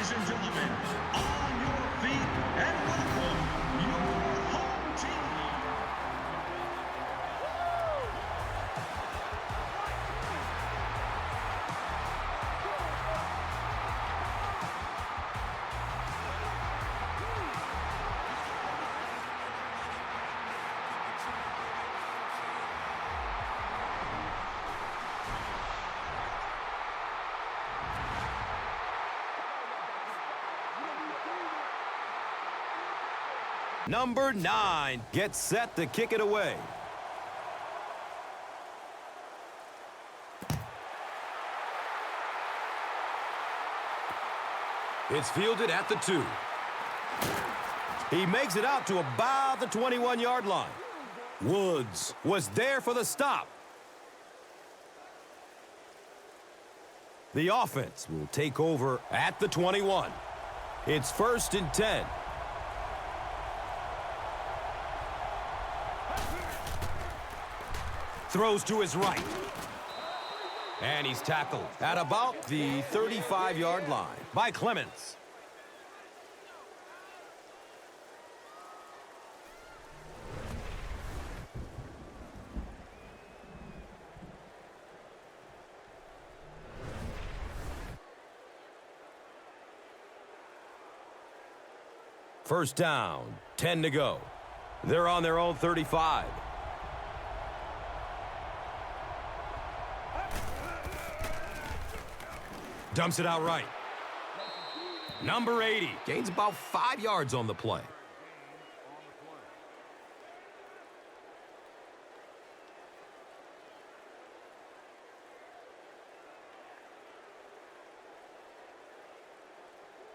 Ladies and gentlemen, on your feet and welcome your home team. Number 9 gets set to kick it away. It's fielded at the 2. He makes it out to about the 21-yard line. Woods was there for the stop. The offense will take over at the 21. It's 1st and 10. Throws to his right. And he's tackled at about the 35-yard line by Clements. First down, 10 to go. They're on their own 35. Dumps it out right. Number 80 gains about 5 yards on the play.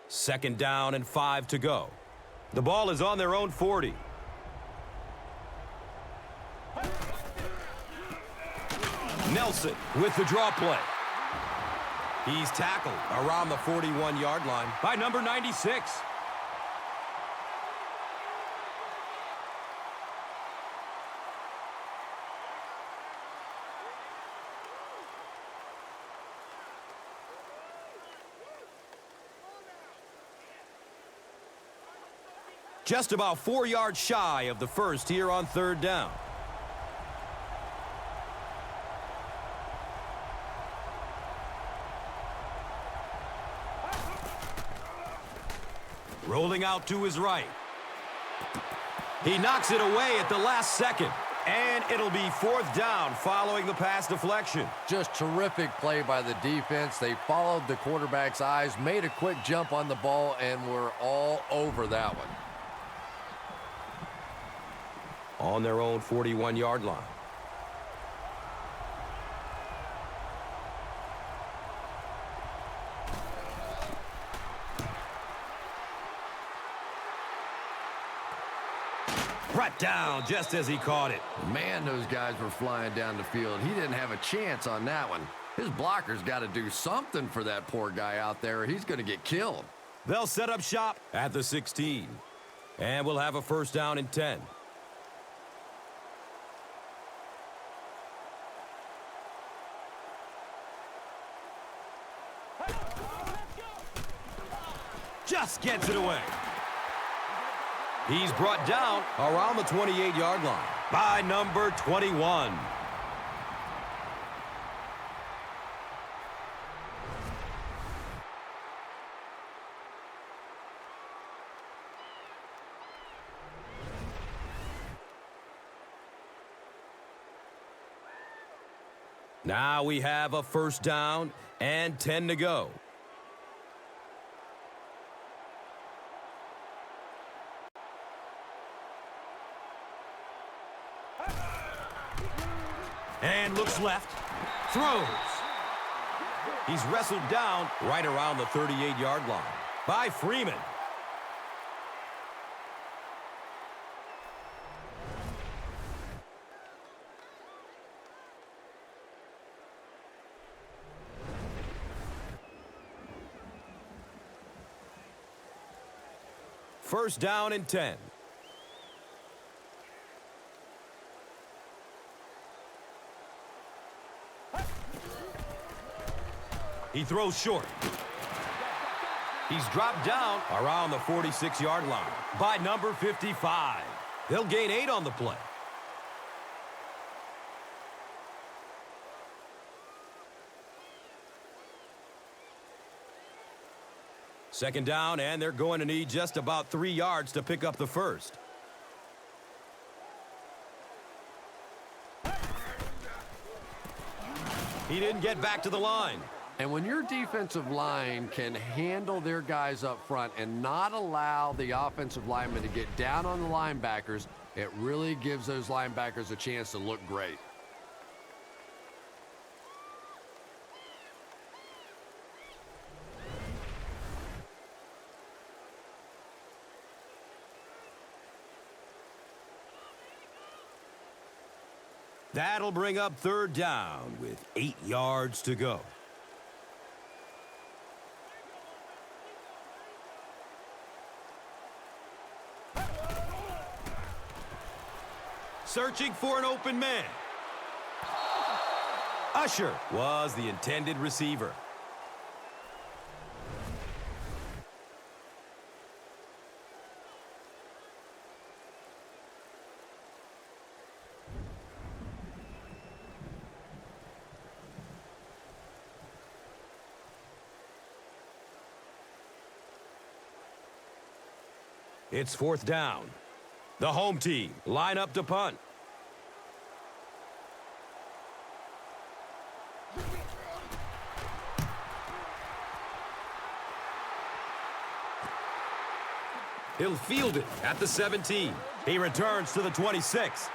Second down and 5 to go. The ball is on their own 40. Nelson with the draw play. He's tackled around the 41-yard line by number 96. Just about 4 yards shy of the first here on 3rd down. Rolling out to his right. He knocks it away at the last second. And it'll be 4th down following the pass deflection. Just terrific play by the defense. They followed the quarterback's eyes, made a quick jump on the ball, and were all over that one. On their own 41-yard line. Brought down just as he caught it. Man, those guys were flying down the field. He didn't have a chance on that one. His blocker's got to do something for that poor guy out there, or he's going to get killed. They'll set up shop at the 16. And we'll have a 1st down and 10. Just gets it away. He's brought down around the 28-yard line by number 21. Now we have a 1st down and 10 to go. And looks left, throws. He's wrestled down right around the 38-yard line by Freeman. First down and 10. He throws short. He's dropped down around the 46-yard line by number 55. They'll gain 8 on the play. Second down, and they're going to need just about 3 yards to pick up the first. He didn't get back to the line. And when your defensive line can handle their guys up front and not allow the offensive linemen to get down on the linebackers, it really gives those linebackers a chance to look great. That'll bring up third down with 8 yards to go. Searching for an open man. Usher was the intended receiver. It's fourth down. The home team line up to punt. He'll field it at the 17. He returns to the 26.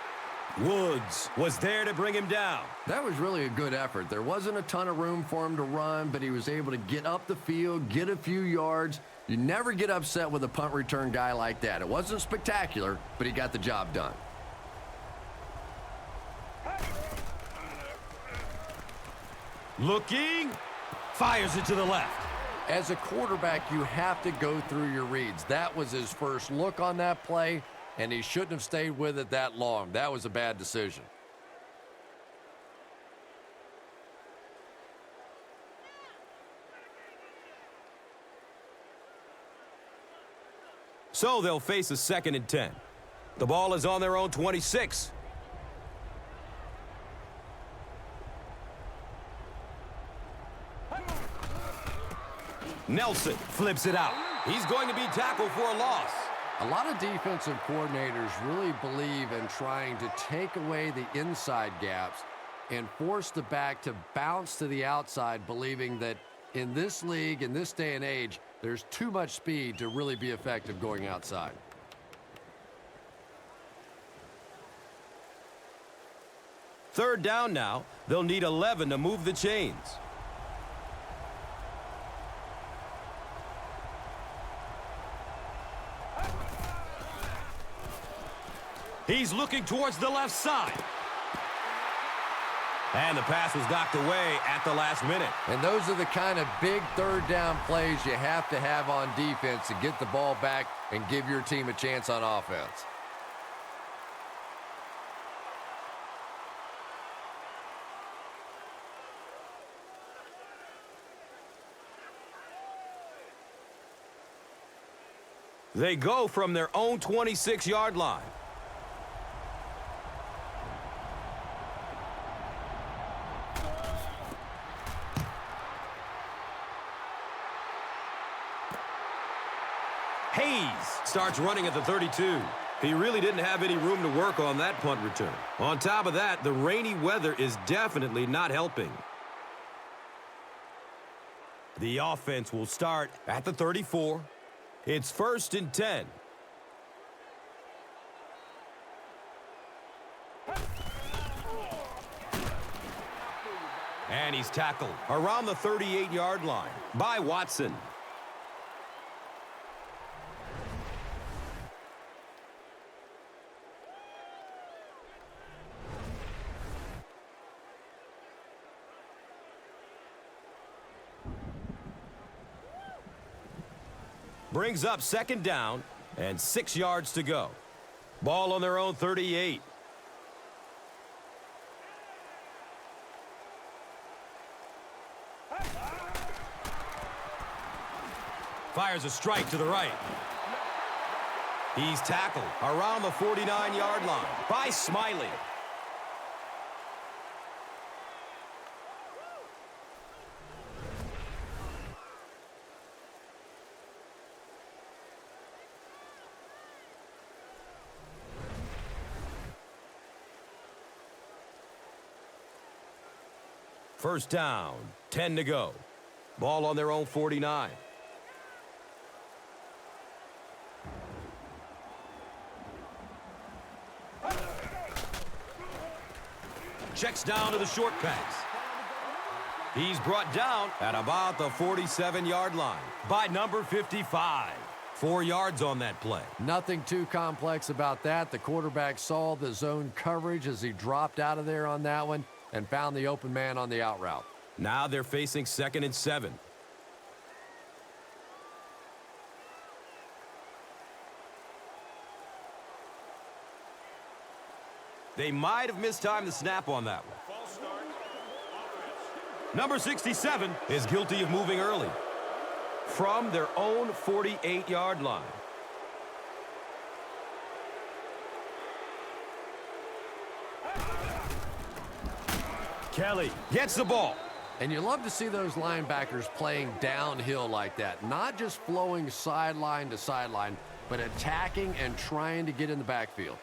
Woods was there to bring him down. That was really a good effort. There wasn't a ton of room for him to run, but he was able to get up the field, get a few yards. You never get upset with a punt return guy like that. It wasn't spectacular, but he got the job done. Looking, fires it to the left. As a quarterback, you have to go through your reads. That was his first look on that play, and he shouldn't have stayed with it that long. That was a bad decision. So they'll face a 2nd and 10. The ball is on their own 26. Nelson flips it out. He's going to be tackled for a loss. A lot of defensive coordinators really believe in trying to take away the inside gaps and force the back to bounce to the outside, believing that in this league, in this day and age, there's too much speed to really be effective going outside. Third down now. They'll need 11 to move the chains. He's looking towards the left side. And the pass was knocked away at the last minute. And those are the kind of big third down plays you have to have on defense to get the ball back and give your team a chance on offense. They go from their own 26-yard line. Hayes starts running at the 32. He really didn't have any room to work on that punt return. On top of that, the rainy weather is definitely not helping. The offense will start at the 34. It's 1st and 10. And he's tackled around the 38-yard line by Watson. Brings up 2nd down and 6 yards to go. Ball on their own 38. Fires a strike to the right. He's tackled around the 49-yard line by Smiley. First down, 10 to go. Ball on their own 49. Checks down to the short pass. He's brought down at about the 47-yard line by number 55. 4 yards on that play. Nothing too complex about that. The quarterback saw the zone coverage as he dropped out of there on that one and found the open man on the out route. Now they're facing 2nd and 7. They might have mistimed the snap on that one. Number 67 is guilty of moving early from their own 48-yard line. Kelly gets the ball. And you love to see those linebackers playing downhill like that. Not just flowing sideline to sideline, but attacking and trying to get in the backfield.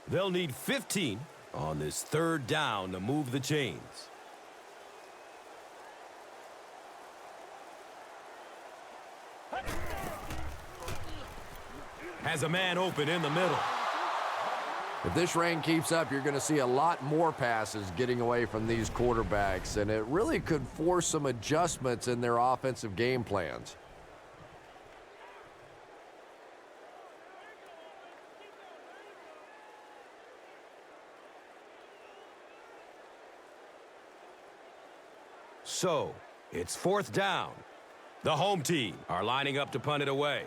They'll need 15 on this 3rd down to move the chains. Has a man open in the middle. If this rain keeps up, you're going to see a lot more passes getting away from these quarterbacks, and it really could force some adjustments in their offensive game plans. So, it's 4th down. The home team are lining up to punt it away.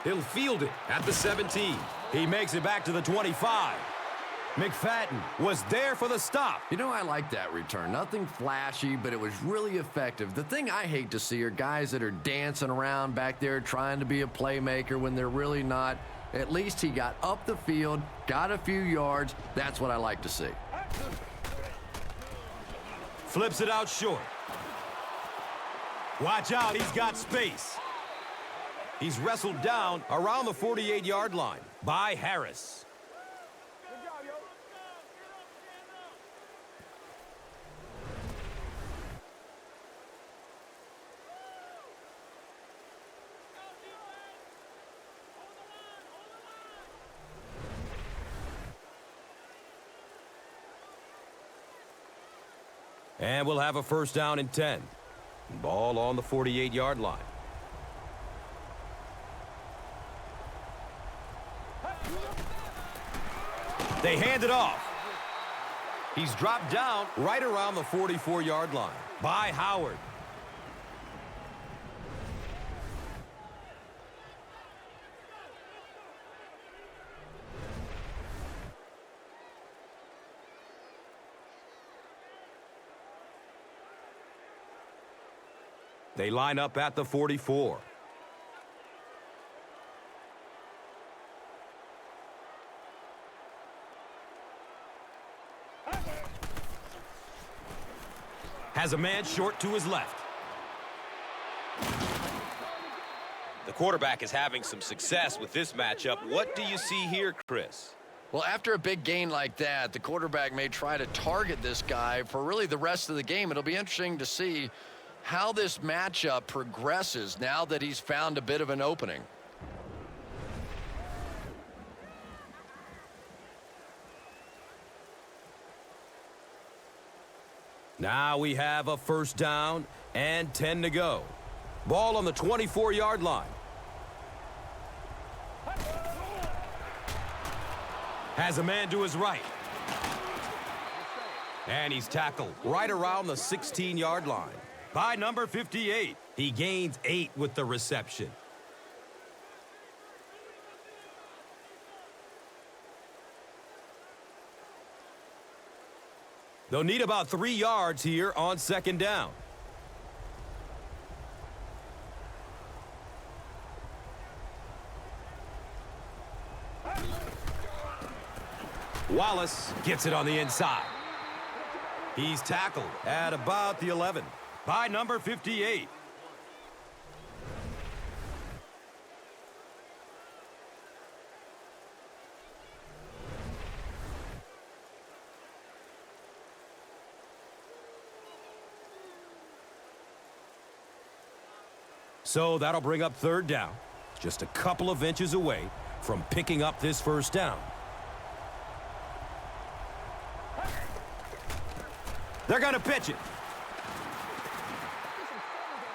He'll field it at the 17. He makes it back to the 25. McFadden was there for the stop. You know, I like that return. Nothing flashy, but it was really effective. The thing I hate to see are guys that are dancing around back there trying to be a playmaker when they're really not. At least he got up the field, got a few yards. That's what I like to see. Flips it out short. Watch out, he's got space. He's wrestled down around the 48-yard line by Harris. And we'll have a 1st down and 10. Ball on the 48-yard line. They hand it off. He's dropped down right around the 44-yard line by Howard. They line up at the 44. Has a man short to his left. The quarterback is having some success with this matchup. What do you see here, Chris? Well, after a big gain like that, the quarterback may try to target this guy for really the rest of the game. It'll be interesting to see how this matchup progresses now that he's found a bit of an opening. Now we have a 1st down and 10 to go. Ball on the 24-yard line. Has a man to his right. And he's tackled right around the 16-yard line by number 58. He gains 8 with the reception. They'll need about 3 yards here on second down. Wallace gets it on the inside. He's tackled at about the 11 by number 58. So that'll bring up third down. Just a couple of inches away from picking up this first down. They're going to pitch it.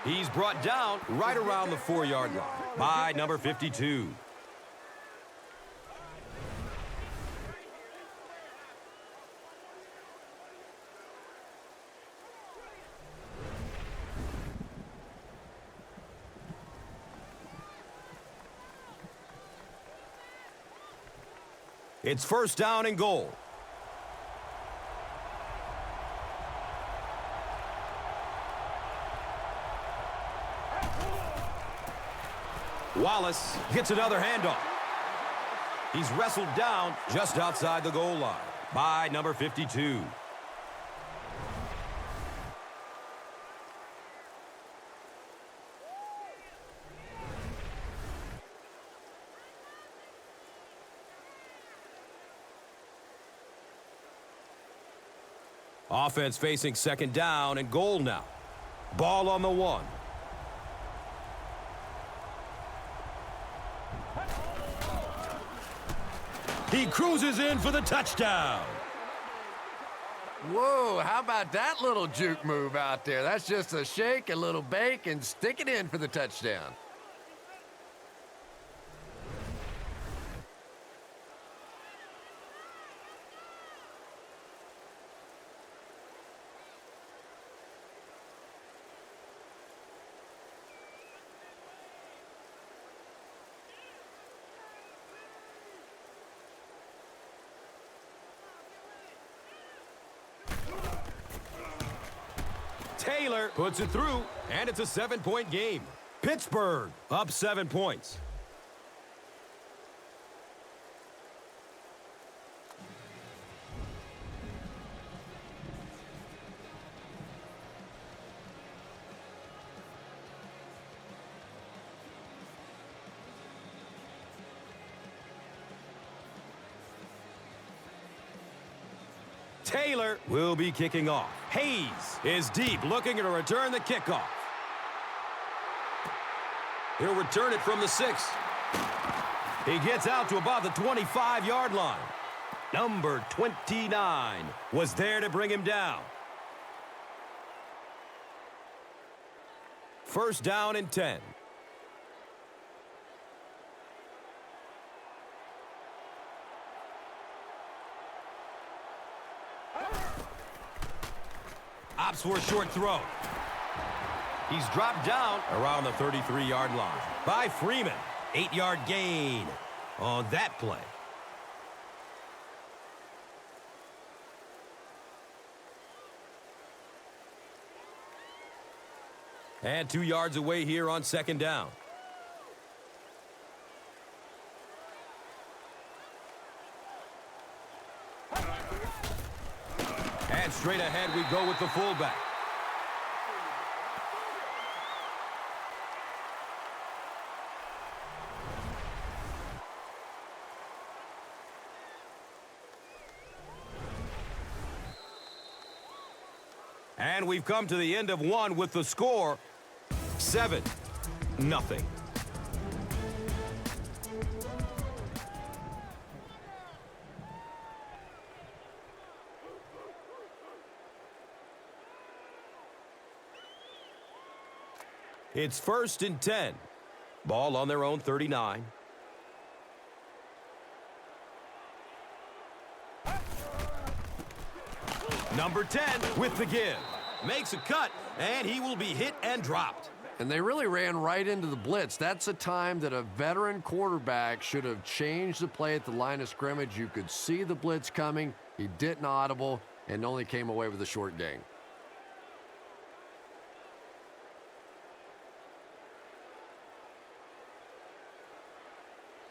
He's brought down right around the 4-yard line by number 52. It's first down and goal. Wallace gets another handoff. He's wrestled down just outside the goal line by number 52. Offense facing second down and goal now. Ball on the 1. He cruises in for the touchdown. Whoa, how about that little juke move out there? That's just a shake, a little bake, and stick it in for the touchdown. Taylor puts it through, and it's a 7-point game. Pittsburgh up 7 points. Taylor will be kicking off. Hayes is deep, looking to return the kickoff. He'll return it from the 6. He gets out to about the 25-yard line. Number 29 was there to bring him down. First down and 10. Opts for a short throw. He's dropped down around the 33-yard line by Freeman. 8-yard gain on that play. And 2 yards away here on second down. And straight ahead we go with the fullback. And we've come to the end of one with the score 7-0. It's first and 10. Ball on their own 39. Number 10 with the give. Makes a cut, and he will be hit and dropped. And they really ran right into the blitz. That's a time that a veteran quarterback should have changed the play at the line of scrimmage. You could see the blitz coming. He didn't audible and only came away with a short gain.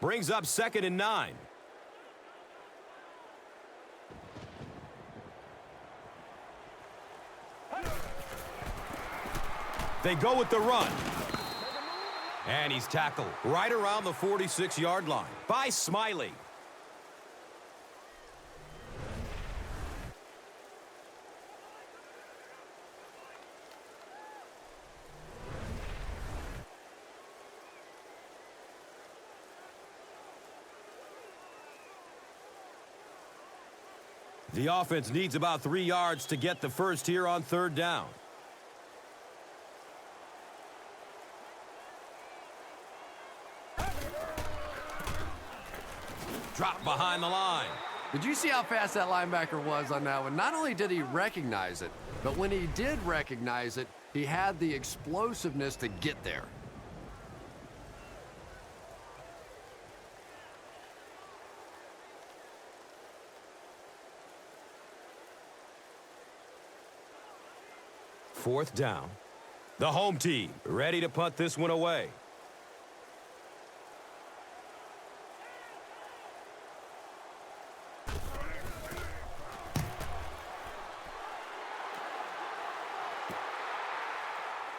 Brings up 2nd and 9. They go with the run. And he's tackled right around the 46-yard line by Smiley. The offense needs about 3 yards to get the first here on 3rd down. Drop behind the line. Did you see how fast that linebacker was on that one? Not only did he recognize it, but when he did recognize it, he had the explosiveness to get there. Fourth down. The home team ready to punt this one away.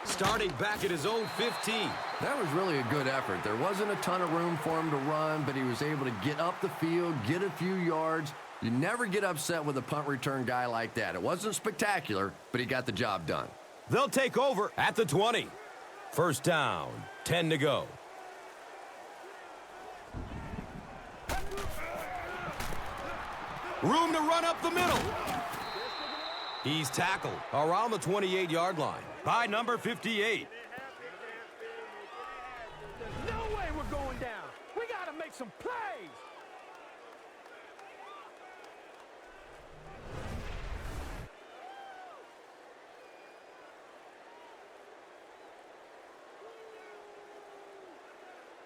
Starting back at his own 15. That was really a good effort. There wasn't a ton of room for him to run, but he was able to get up the field, get a few yards. You never get upset with a punt return guy like that. It wasn't spectacular, but he got the job done. They'll take over at the 20. First down, 10 to go. Room to run up the middle. He's tackled around the 28-yard line by number 58. There's no way we're going down. We got to make some plays.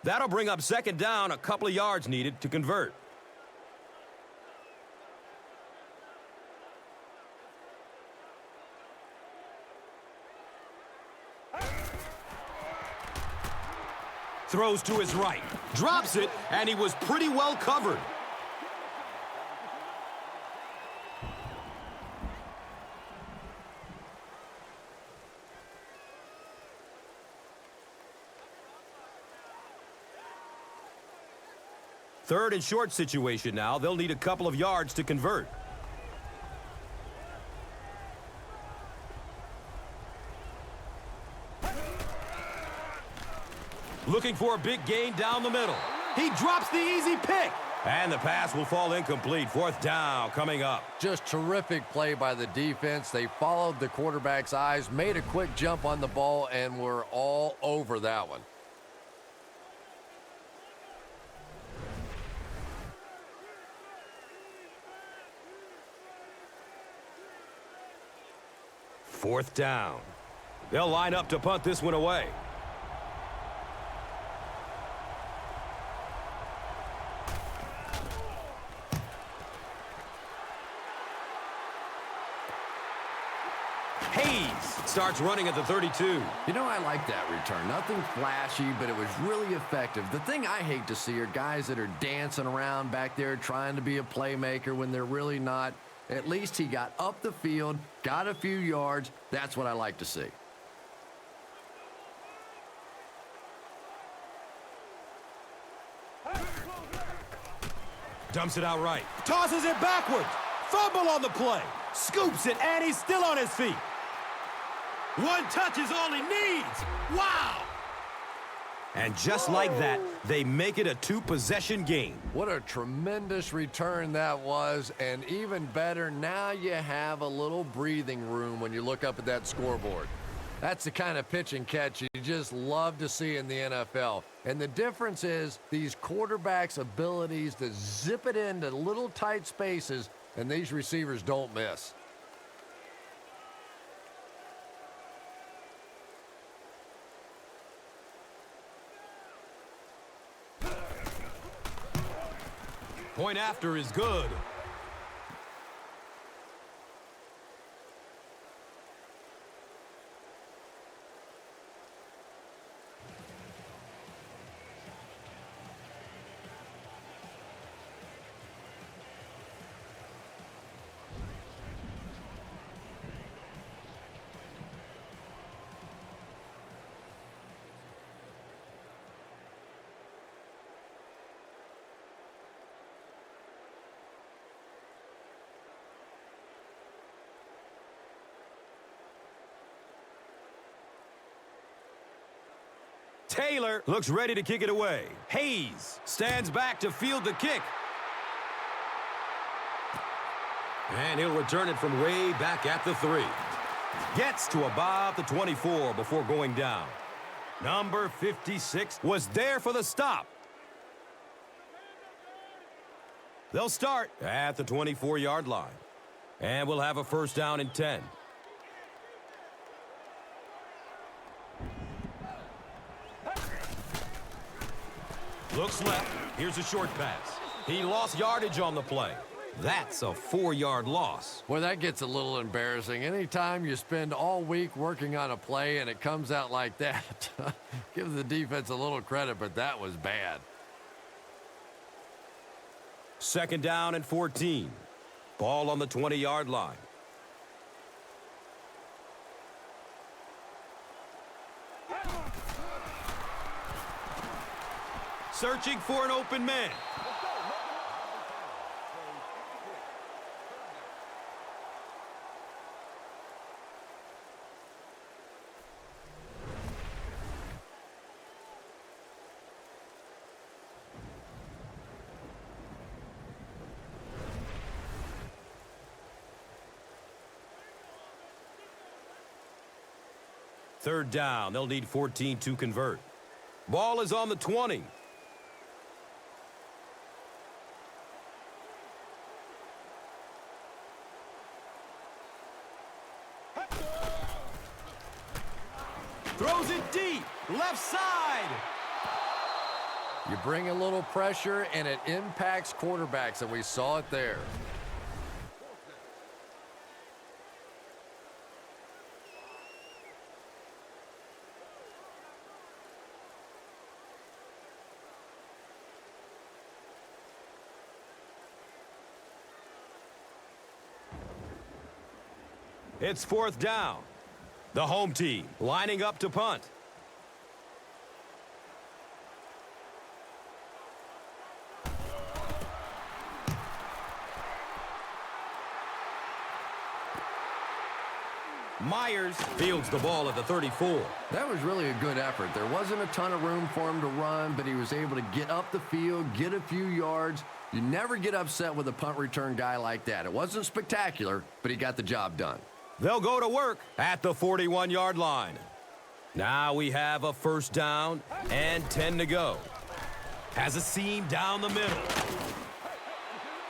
That'll bring up 2nd down, a couple of yards needed to convert. Throws to his right, drops it, and he was pretty well covered. Third and short situation now. They'll need a couple of yards to convert. Looking for a big gain down the middle. He drops the easy pick. And the pass will fall incomplete. 4th down coming up. Just terrific play by the defense. They followed the quarterback's eyes, made a quick jump on the ball, and were all over that one. Fourth down. They'll line up to punt this one away. Hayes starts running at the 32. You know, I like that return. Nothing flashy, but it was really effective. The thing I hate to see are guys that are dancing around back there trying to be a playmaker when they're really not. At least he got up the field, got a few yards. That's what I like to see. Dumps it out right. Tosses it backwards. Fumble on the play. Scoops it, and he's still on his feet. One touch is all he needs. Wow! And just like that, they make it a 2-possession game. What a tremendous return that was, and even better, now you have a little breathing room when you look up at that scoreboard. That's the kind of pitch and catch you just love to see in the NFL. And the difference is these quarterbacks' abilities to zip it into little tight spaces, and these receivers don't miss. Point after is good. Taylor looks ready to kick it away. Hayes stands back to field the kick. And he'll return it from way back at the 3. Gets to about the 24 before going down. Number 56 was there for the stop. They'll start at the 24-yard line. And we'll have a first down and 10. Looks left. Here's a short pass. He lost yardage on the play. That's a 4-yard loss. Boy, that gets a little embarrassing. Anytime you spend all week working on a play and it comes out like that, give the defense a little credit, but that was bad. Second down and 14. Ball on the 20-yard line. Searching for an open man. Third down. They'll need 14 to convert. Ball is on the 20. Throws it deep, left side. You bring a little pressure, and it impacts quarterbacks, and we saw it there. It's fourth down. The home team lining up to punt. Myers fields the ball at the 34. That was really a good effort. There wasn't a ton of room for him to run, but he was able to get up the field, get a few yards. You never get upset with a punt return guy like that. It wasn't spectacular, but he got the job done. They'll go to work at the 41-yard line. Now we have a first down and 10 to go. Has a seam down the middle.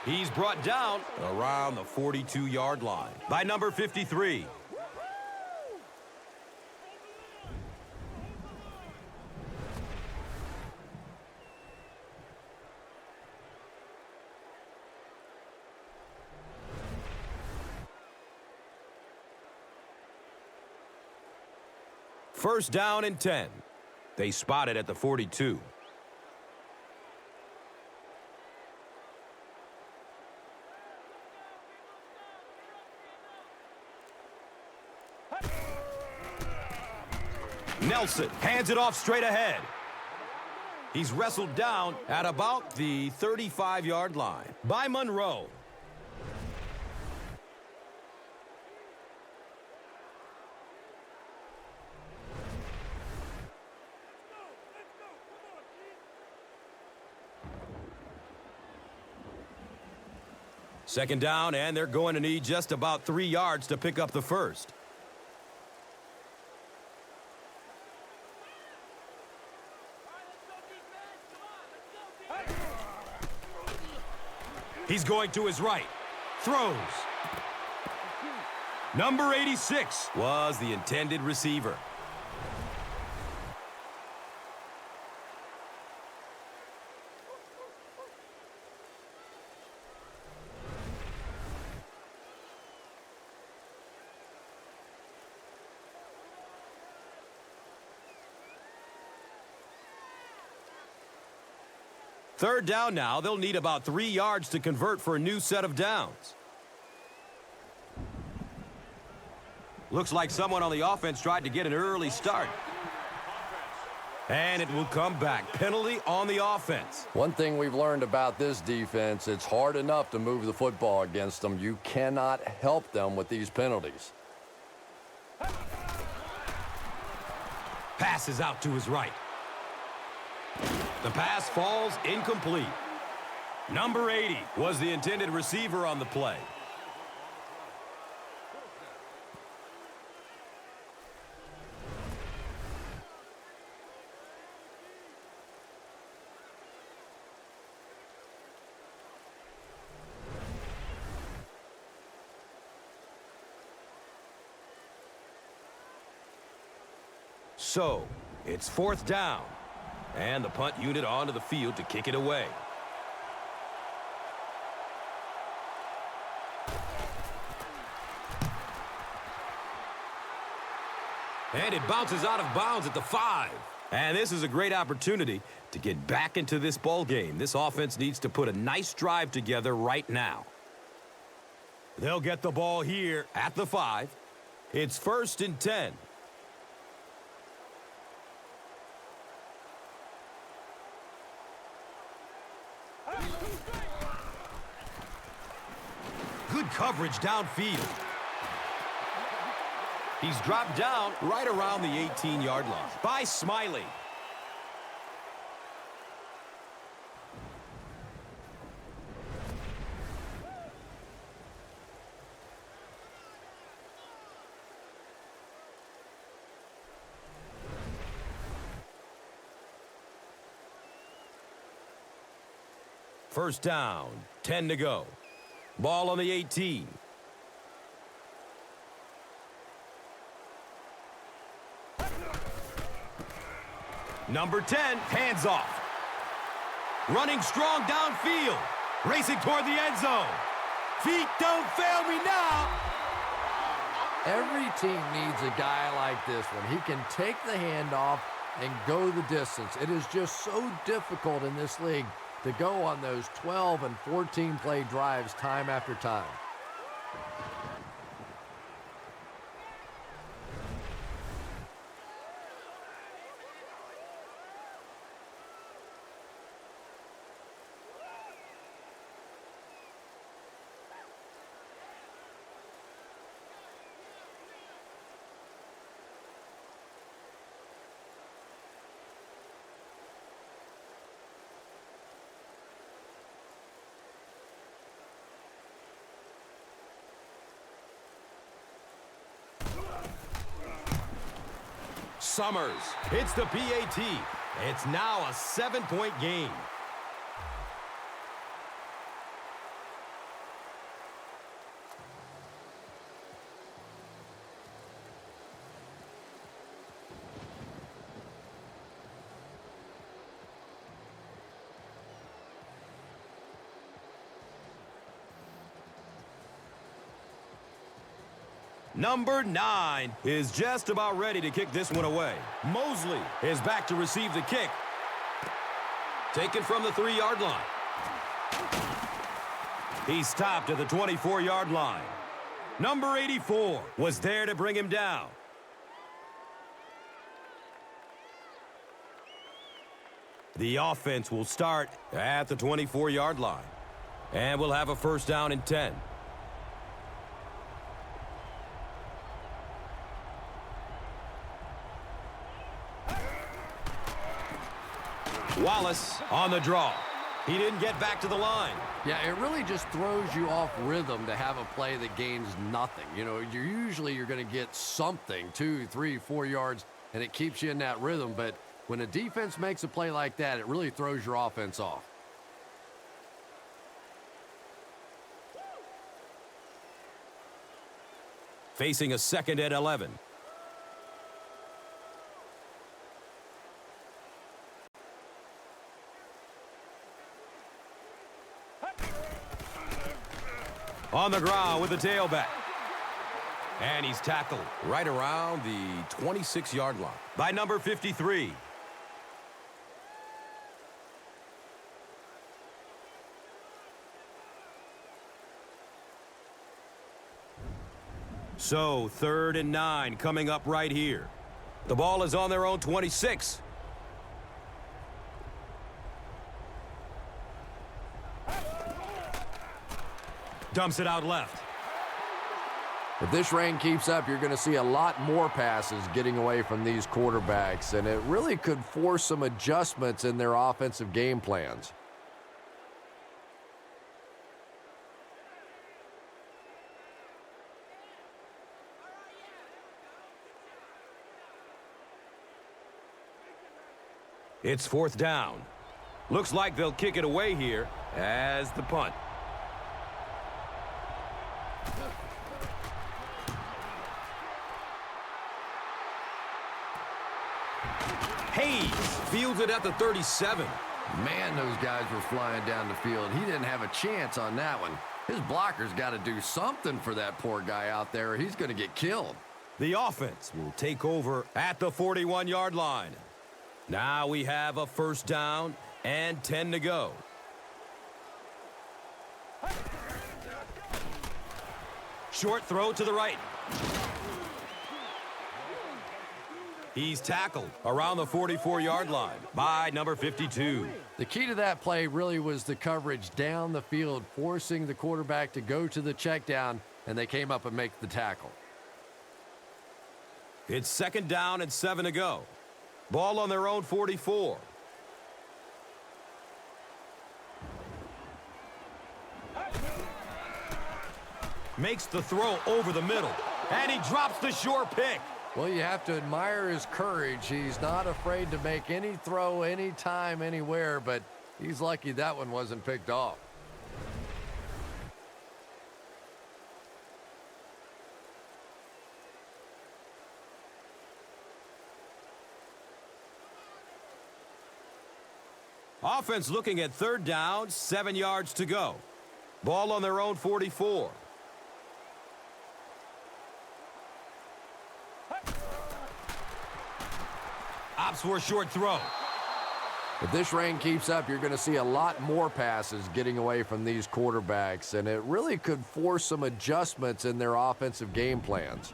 He's brought down around the 42-yard line by number 53. First down and 10. They spot it at the 42. Nelson hands it off straight ahead. He's wrestled down at about the 35-yard line by Monroe. Second down, and they're going to need just about 3 yards to pick up the first. He's going to his right. Throws. Number 86 was the intended receiver. Third down now. They'll need about 3 yards to convert for a new set of downs. Looks like someone on the offense tried to get an early start. And it will come back. Penalty on the offense. One thing we've learned about this defense, it's hard enough to move the football against them. You cannot help them with these penalties. Pass is out to his right. The pass falls incomplete. Number 80 was the intended receiver on the play. So, it's fourth down, and the punt unit onto the field to kick it away. And it bounces out of bounds at the 5. And this is a great opportunity to get back into this ball game. This offense needs to put a nice drive together right now. They'll get the ball here at the 5. It's 1st and 10. Good coverage downfield. He's dropped down right around the 18-yard line by Smiley. First down, 10 to go. Ball on the 18. Number 10, hands off. Running strong downfield. Racing toward the end zone. Feet don't fail me now. Every team needs a guy like this one. He can take the handoff and go the distance. It is just so difficult in this league to go on those 12 and 14 play drives time after time. Summers hits the PAT. It's now a 7-point game. Number 9 is just about ready to kick this one away. Mosley is back to receive the kick. Taken from the 3-yard line. He's stopped at the 24-yard line. Number 84 was there to bring him down. The offense will start at the 24-yard line. And we'll have a first down and 10. Wallace on the draw. He didn't get back to the line. Yeah, it really just throws you off rhythm to have a play that gains nothing. You know, you're going to get something, 2, 3, 4 yards, and it keeps you in that rhythm. But when a defense makes a play like that, it really throws your offense off. Facing a 2nd and 11. On the ground with the tailback. And he's tackled right around the 26-yard line by number 53. So, 3rd and 9 coming up right here. The ball is on their own 26. Dumps it out left. If this rain keeps up, you're going to see a lot more passes getting away from these quarterbacks, and it really could force some adjustments in their offensive game plans. It's 4th down. Looks like they'll kick it away here as the punt. Hayes fields it at the 37. Man, those guys were flying down the field. He didn't have a chance on that one. His blocker's got to do something for that poor guy out there, or he's going to get killed. The offense will take over at the 41-yard line. Now we have a 1st down and 10 to go. Short throw to the right. He's tackled around the 44-yard line by number 52. The key to that play really was the coverage down the field, forcing the quarterback to go to the check down, and they came up and make the tackle. It's 2nd down and 7 to go. Ball on their own 44. Makes the throw over the middle, and he drops the short pick. Well, you have to admire his courage. He's not afraid to make any throw anytime, anywhere, but he's lucky that one wasn't picked off. Offense looking at 3rd down, 7 yards to go. Ball on their own 44. Opts for a short throw. If this rain keeps up, you're going to see a lot more passes getting away from these quarterbacks, and it really could force some adjustments in their offensive game plans.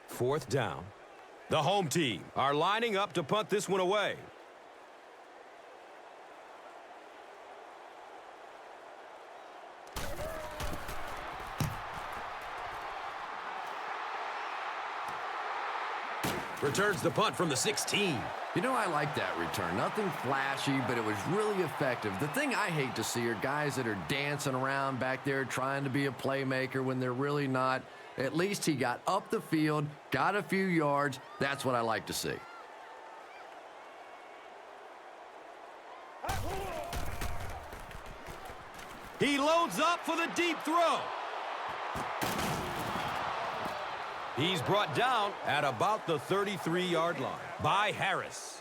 Fourth down. The home team are lining up to punt this one away. Returns the punt from the 16. You know, I like that return. Nothing flashy, but it was really effective. The thing I hate to see are guys that are dancing around back there trying to be a playmaker when they're really not. At least he got up the field, got a few yards. That's what I like to see. He loads up for the deep throw. He's brought down at about the 33-yard line by Harris.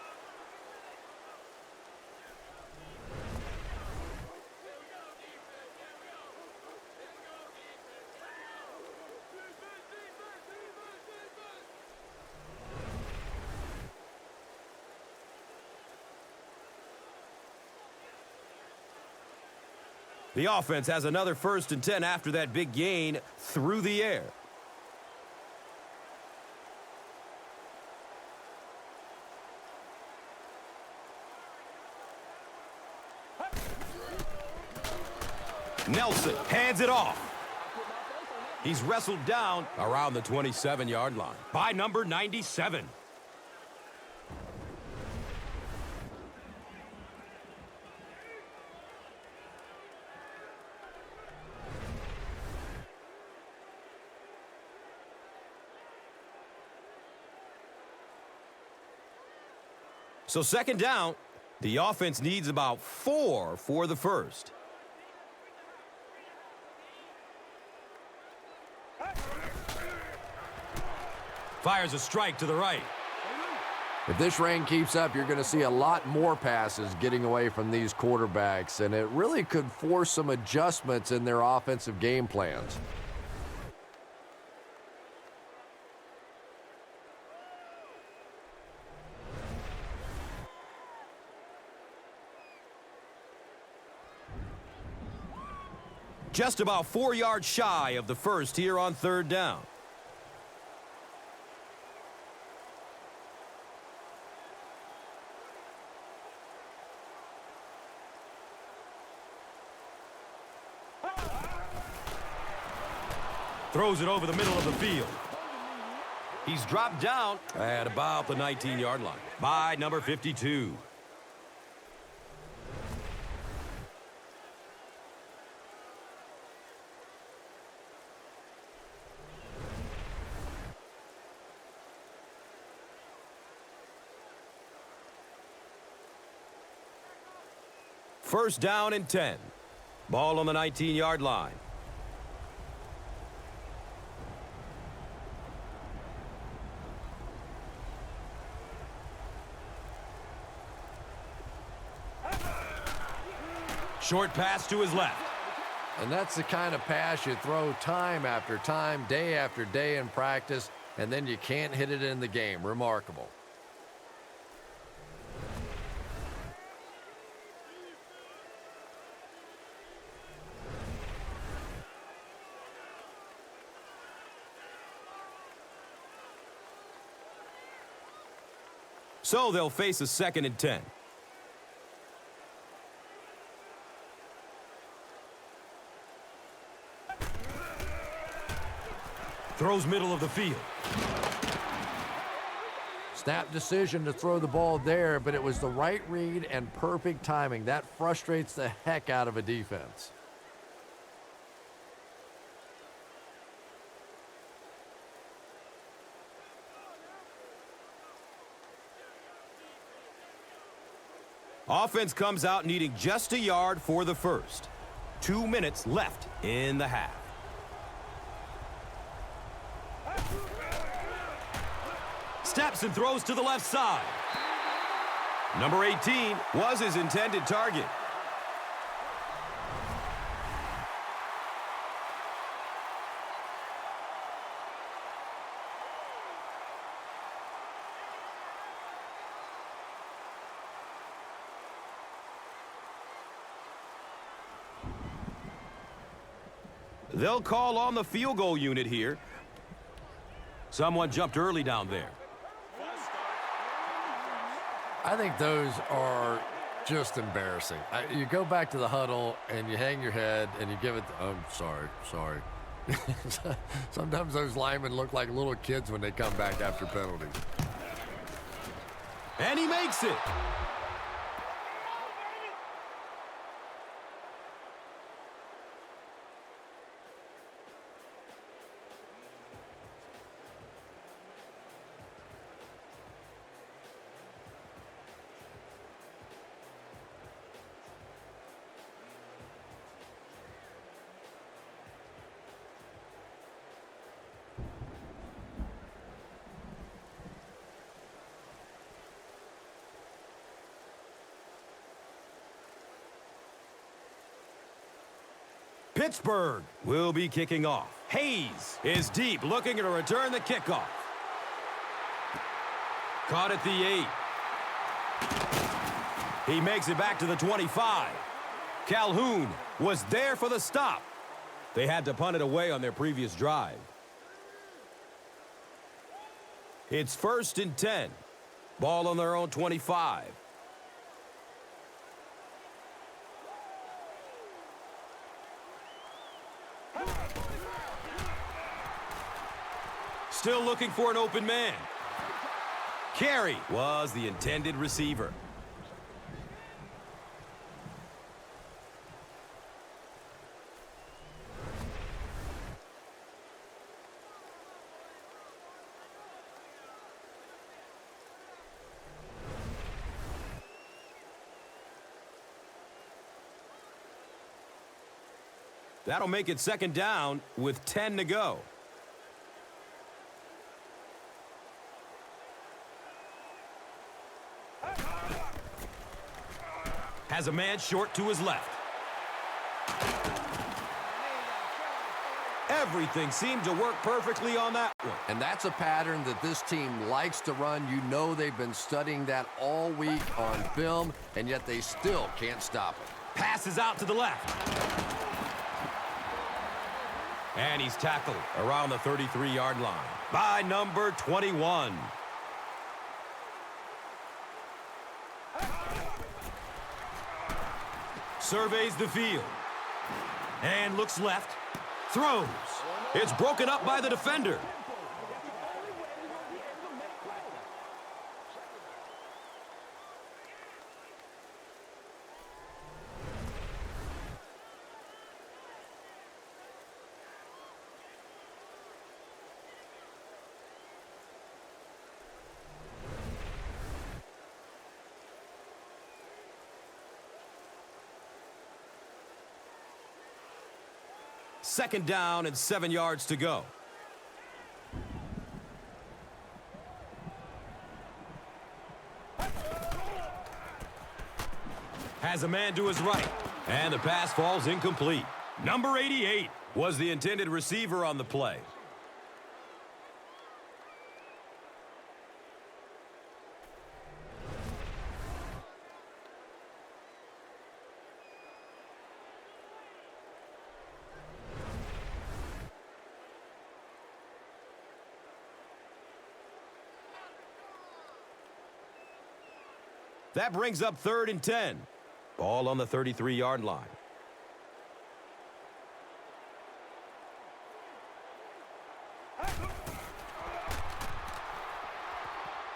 The offense has another 1st and 10 after that big gain through the air. Nelson hands it off. He's wrestled down around the 27-yard line by number 97. So 2nd down, the offense needs about 4 for the first. Fires a strike to the right. If this rain keeps up, you're going to see a lot more passes getting away from these quarterbacks, and it really could force some adjustments in their offensive game plans. Just about 4 yards shy of the first here on third down. Throws it over the middle of the field. He's dropped down at about the 19-yard line by number 52. First down and 10. Ball on the 19-yard line. Short pass to his left. And that's the kind of pass you throw time after time, day after day in practice, and then you can't hit it in the game. Remarkable. So they'll face a 2nd and 10. Throws middle of the field. Snap decision to throw the ball there, but it was the right read and perfect timing. That frustrates the heck out of a defense. Offense comes out needing just a yard for the first. 2 minutes left in the half. Steps and throws to the left side. Number 18 was his intended target. They'll call on the field goal unit here. Someone jumped early down there. I think those are just embarrassing. You go back to the huddle and you hang your head and you give it, oh, sorry. Sometimes those linemen look like little kids when they come back after penalties. And he makes it. Pittsburgh will be kicking off. Hayes is deep, looking to return the kickoff. Caught at the 8. He makes it back to the 25. Calhoun was there for the stop. They had to punt it away on their previous drive. It's 1st and 10. Ball on their own 25. Still looking for an open man. Carey was the intended receiver. That'll make it 2nd down with 10 to go. Has a man short to his left. Everything seemed to work perfectly on that one. And that's a pattern that this team likes to run. You know they've been studying that all week on film, and yet they still can't stop it. Passes out to the left. And he's tackled around the 33-yard line by number 21. Surveys the field. And looks left. Throws. It's broken up by the defender. Second down and 7 yards to go. Has a man to his right. And the pass falls incomplete. Number 88 was the intended receiver on the play. That brings up 3rd and 10. Ball on the 33-yard line.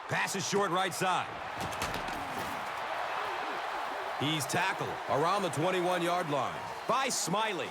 Pass is short right side. He's tackled around the 21-yard line by Smiley.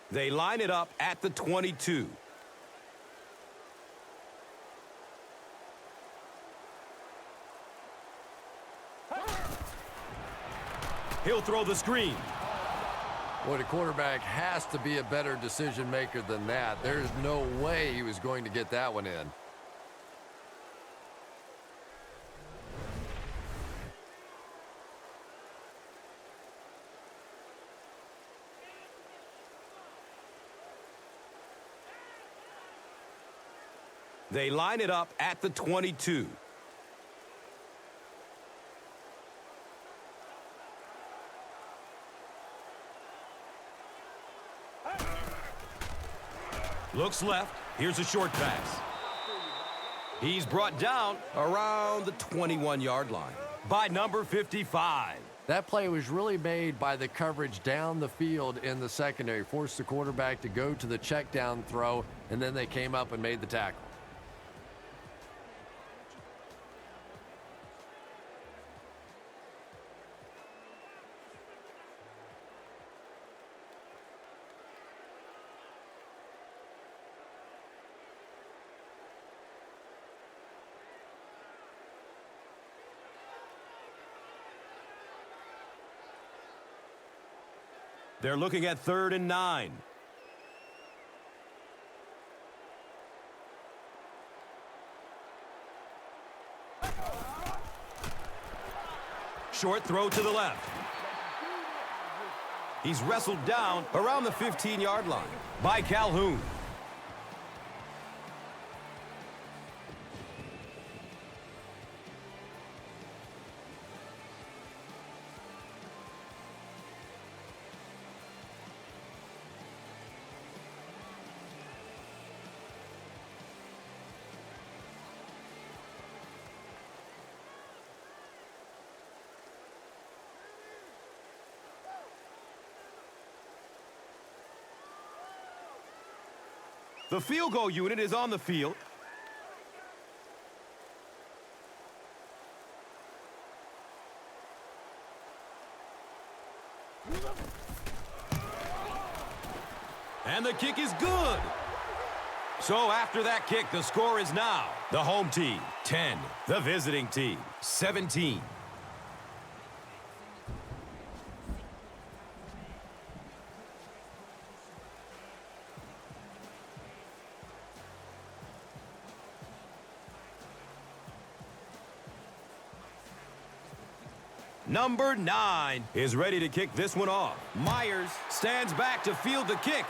They line it up at the 22. He'll throw the screen. Boy, the quarterback has to be a better decision maker than that. There's no way he was going to get that one in. They line it up at the 22. Looks left. Here's a short pass. He's brought down around the 21-yard line by number 55. That play was really made by the coverage down the field in the secondary. Forced the quarterback to go to the check down throw, and then they came up and made the tackle. They're looking at 3rd and 9. Short throw to the left. He's wrestled down around the 15-yard line by Calhoun. The field goal unit is on the field. And the kick is good. So after that kick, the score is now the home team 10, the visiting team 17. Number 9 is ready to kick this one off. Myers stands back to field the kick.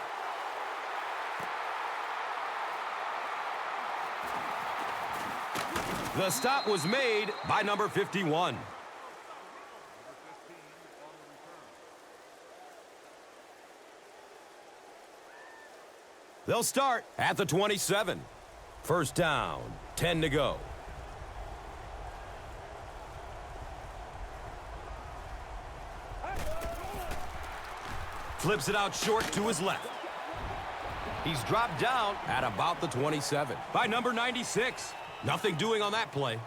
The stop was made by number 51. They'll start at the 27. First down, 10 to go. Flips it out short to his left. He's dropped down at about the 27 by number 96. Nothing doing on that play.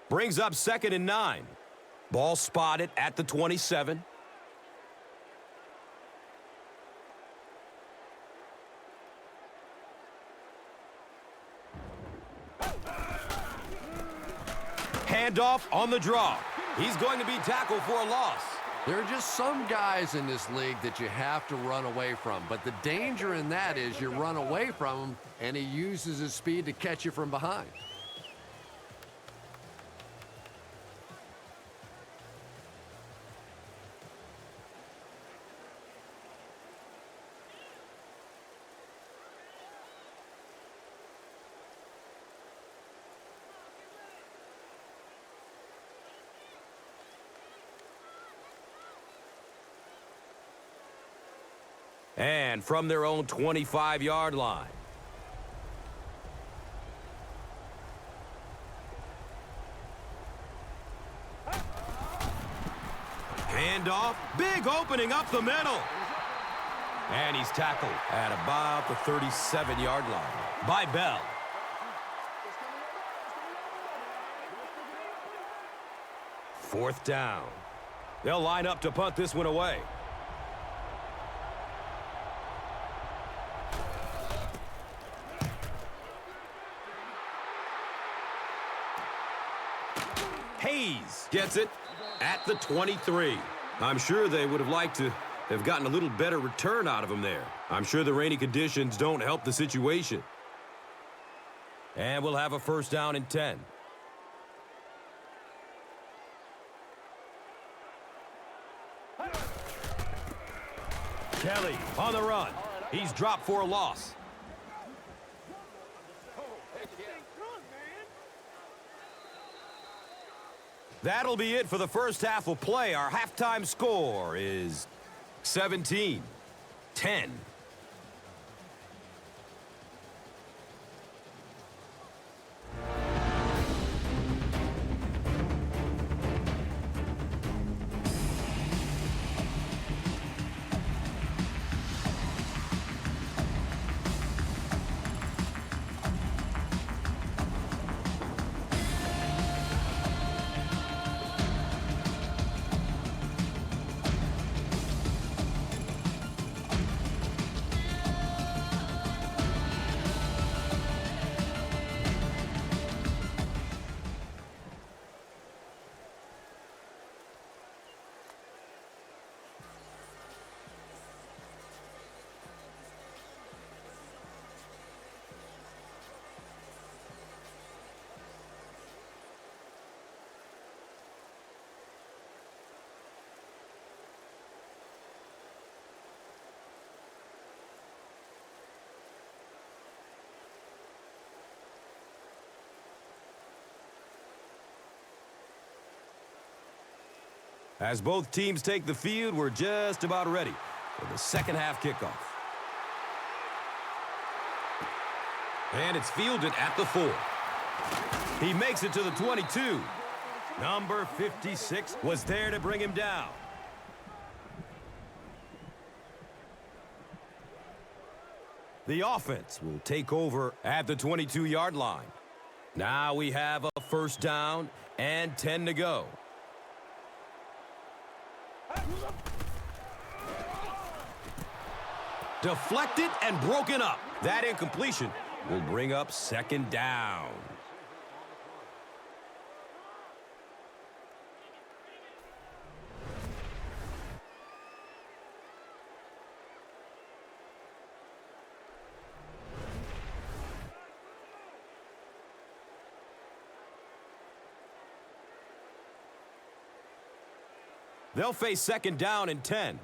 Brings up 2nd and 9. Ball spotted at the 27. Handoff on the draw. He's going to be tackled for a loss. There are just some guys in this league that you have to run away from. But the danger in that is you run away from him, and he uses his speed to catch you from behind. And from their own 25-yard line. Handoff, big opening up the middle. And he's tackled at about the 37-yard line by Bell. Fourth down. They'll line up to punt this one away. Hayes gets it at the 23. I'm sure they would have liked to have gotten a little better return out of him there. I'm sure the rainy conditions don't help the situation. And we'll have a first down and 10. Kelly on the run. He's dropped for a loss. That'll be it for the first half of play. Our halftime score is 17-10. As both teams take the field, we're just about ready for the second half kickoff. And it's fielded at the 4. He makes it to the 22. Number 56 was there to bring him down. The offense will take over at the 22-yard line. Now we have a first down And 10 to go. Deflected and broken up. That incompletion will bring up second down. They'll face second down and 10.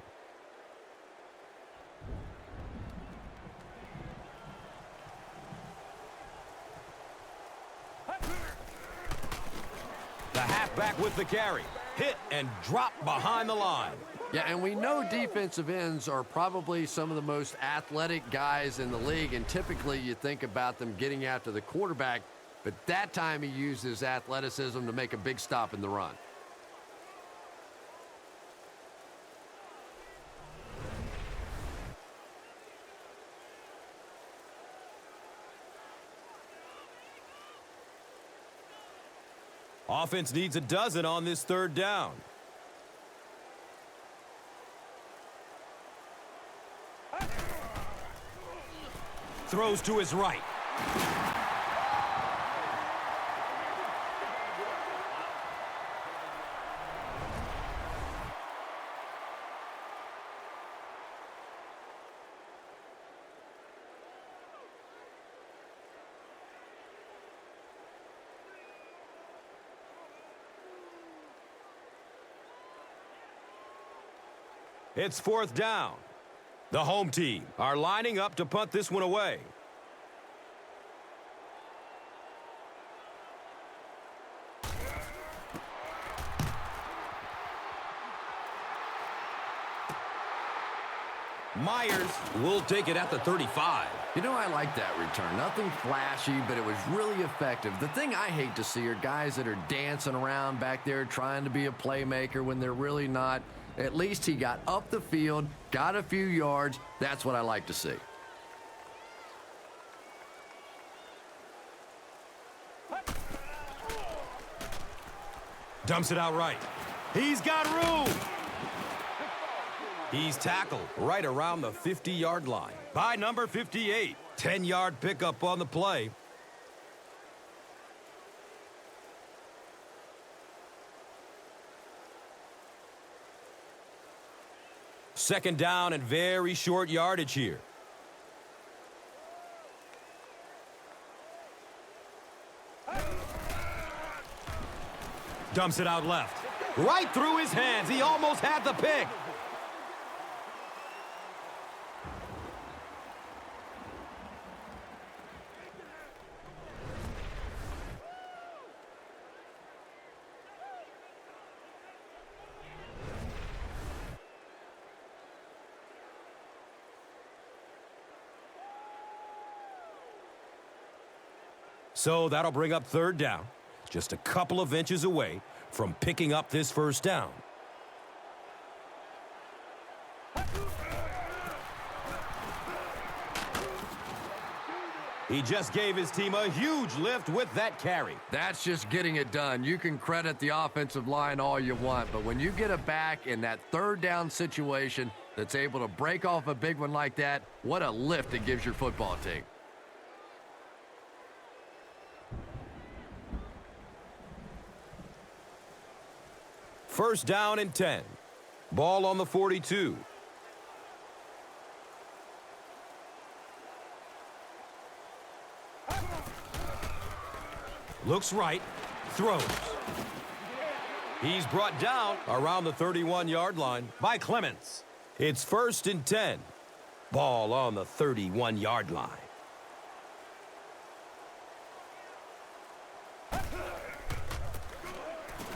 The halfback with the carry. Hit and drop behind the line. Yeah, and we know defensive ends are probably some of the most athletic guys in the league, and typically you think about them getting after the quarterback, but that time he used his athleticism to make a big stop in the run. Offense needs a dozen on this third down. Throws to his right. It's fourth down. The home team are lining up to punt this one away. Myers will take it at the 35. You know, I like that return. Nothing flashy, but it was really effective. The thing I hate to see are guys that are dancing around back there trying to be a playmaker when they're really not. At least he got up the field, got a few yards. That's what I like to see. Dumps it out right. He's got room. He's tackled right around the 50-yard line by number 58. 10-yard pickup on the play. Second down and very short yardage here. Dumps it out left. Right through his hands. He almost had the pick. So that'll bring up third down. Just a couple of inches away from picking up this first down. He just gave his team a huge lift with that carry. That's just getting it done. You can credit the offensive line all you want, but when you get it back in that third down situation that's able to break off a big one like that, what a lift it gives your football team. First down and 10. Ball on the 42. Looks right. Throws. He's brought down around the 31-yard line by Clements. It's first and 10. Ball on the 31-yard line.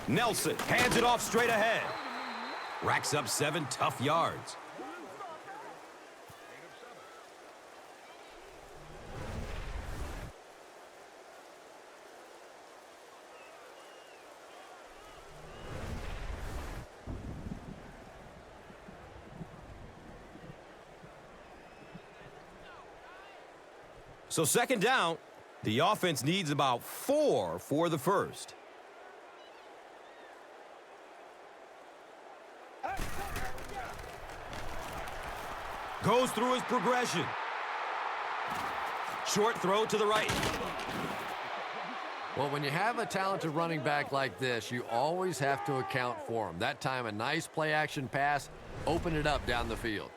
Nelson hands it off straight ahead. Racks up 7 tough yards. So second down, the offense needs about 4 for the first. Goes through his progression. Short throw to the right. Well, when you have a talented running back like this, you always have to account for him. That time, a nice play-action pass opened it up down the field.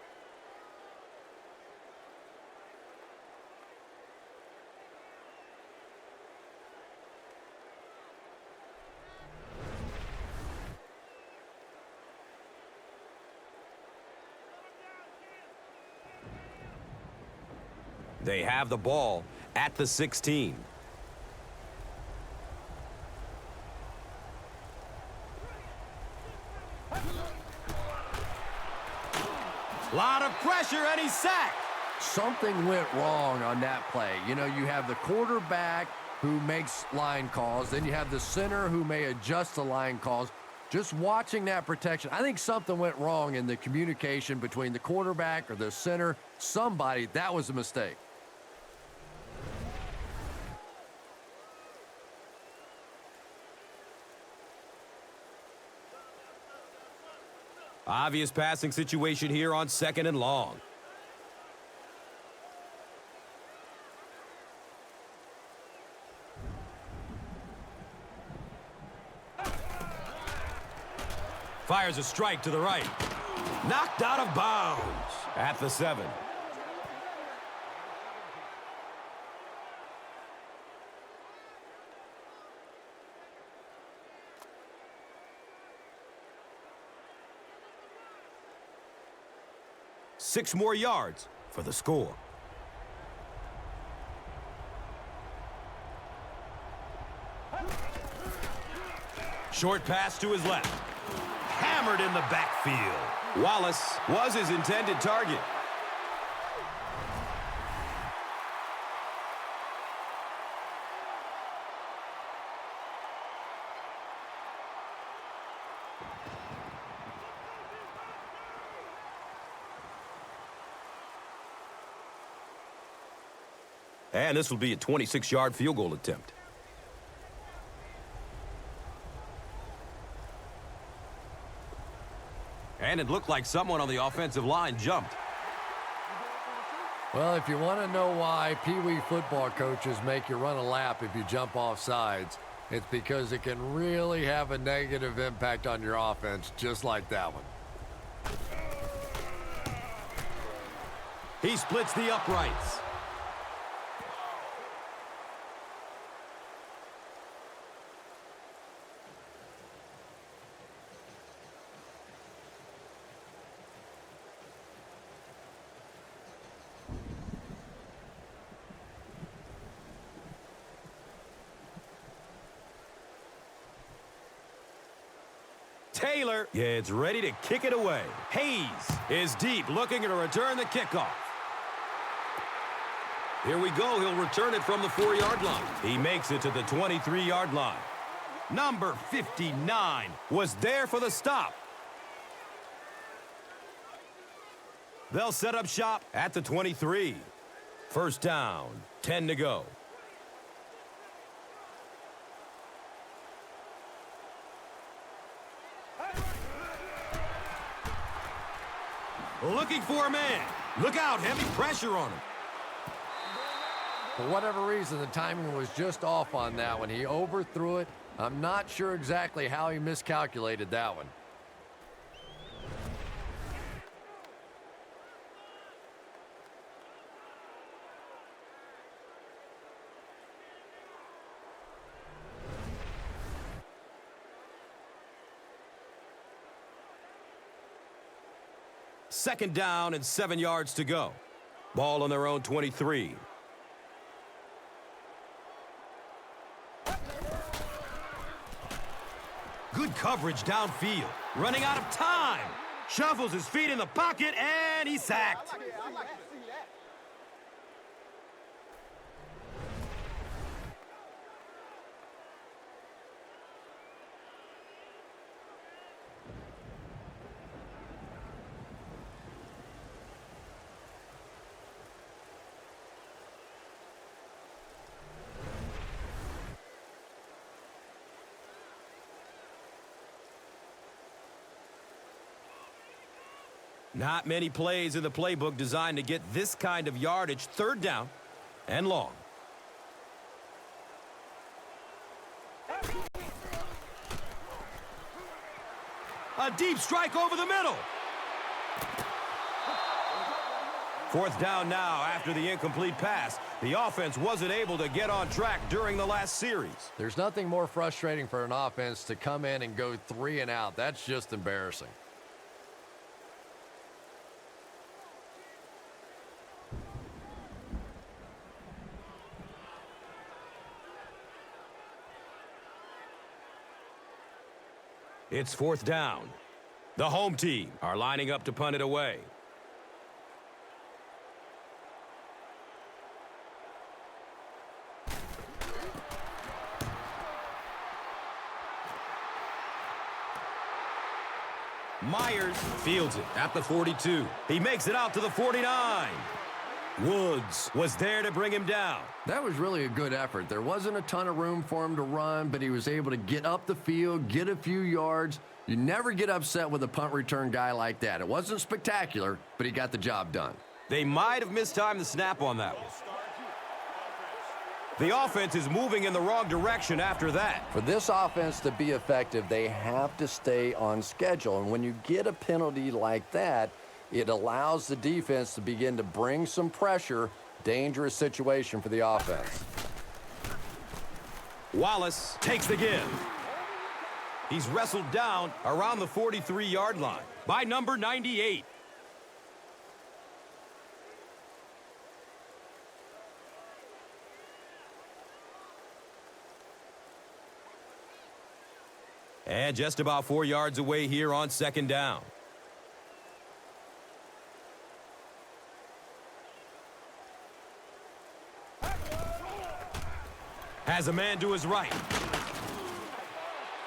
They have the ball at the 16. Lot of pressure, and he's sacked. Something went wrong on that play. You know, you have the quarterback who makes line calls, then you have the center who may adjust the line calls. Just watching that protection, I think something went wrong in the communication between the quarterback or the center. Somebody, that was a mistake. Obvious passing situation here on 2nd and long. Fires a strike to the right. Knocked out of bounds at the 7. Six more yards for the score. Short pass to his left. Hammered in the backfield. Wallace was his intended target. And this will be a 26-yard field goal attempt. And it looked like someone on the offensive line jumped. Well, if you want to know why Pee Wee football coaches make you run a lap if you jump off sides, it's because it can really have a negative impact on your offense, just like that one. He splits the uprights. Taylor gets ready to kick it away. Hayes is deep, looking to return the kickoff. Here we go. He'll return it from the 4-yard line. He makes it to the 23-yard line. Number 59 was there for the stop. They'll set up shop at the 23. First down, 10 to go. Looking for a man. Look out, heavy pressure on him. For whatever reason, the timing was just off on that one. He overthrew it. I'm not sure exactly how he miscalculated that one. Second down and 7 yards to go. Ball on their own 23. Good coverage downfield. Running out of time. Shuffles his feet in the pocket, and he's sacked. Not many plays in the playbook designed to get this kind of yardage. 3rd down and long. A deep strike over the middle. 4th down now after the incomplete pass. The offense wasn't able to get on track during the last series. There's nothing more frustrating for an offense to come in and go 3 and out. That's just embarrassing. It's 4th down. The home team are lining up to punt it away. Myers fields it at the 42. He makes it out to the 49. Woods was there to bring him down. That was really a good effort. There wasn't a ton of room for him to run, but he was able to get up the field, get a few yards. You never get upset with a punt return guy like that. It wasn't spectacular, but he got the job done. They might have mistimed the snap on that one. The offense is moving in the wrong direction after that. For this offense to be effective, they have to stay on schedule. And when you get a penalty like that, it allows the defense to begin to bring some pressure. Dangerous situation for the offense. Wallace takes the give. He's wrestled down around the 43-yard line by number 98. And just about 4 yards away here on 2nd down. Has a man to his right.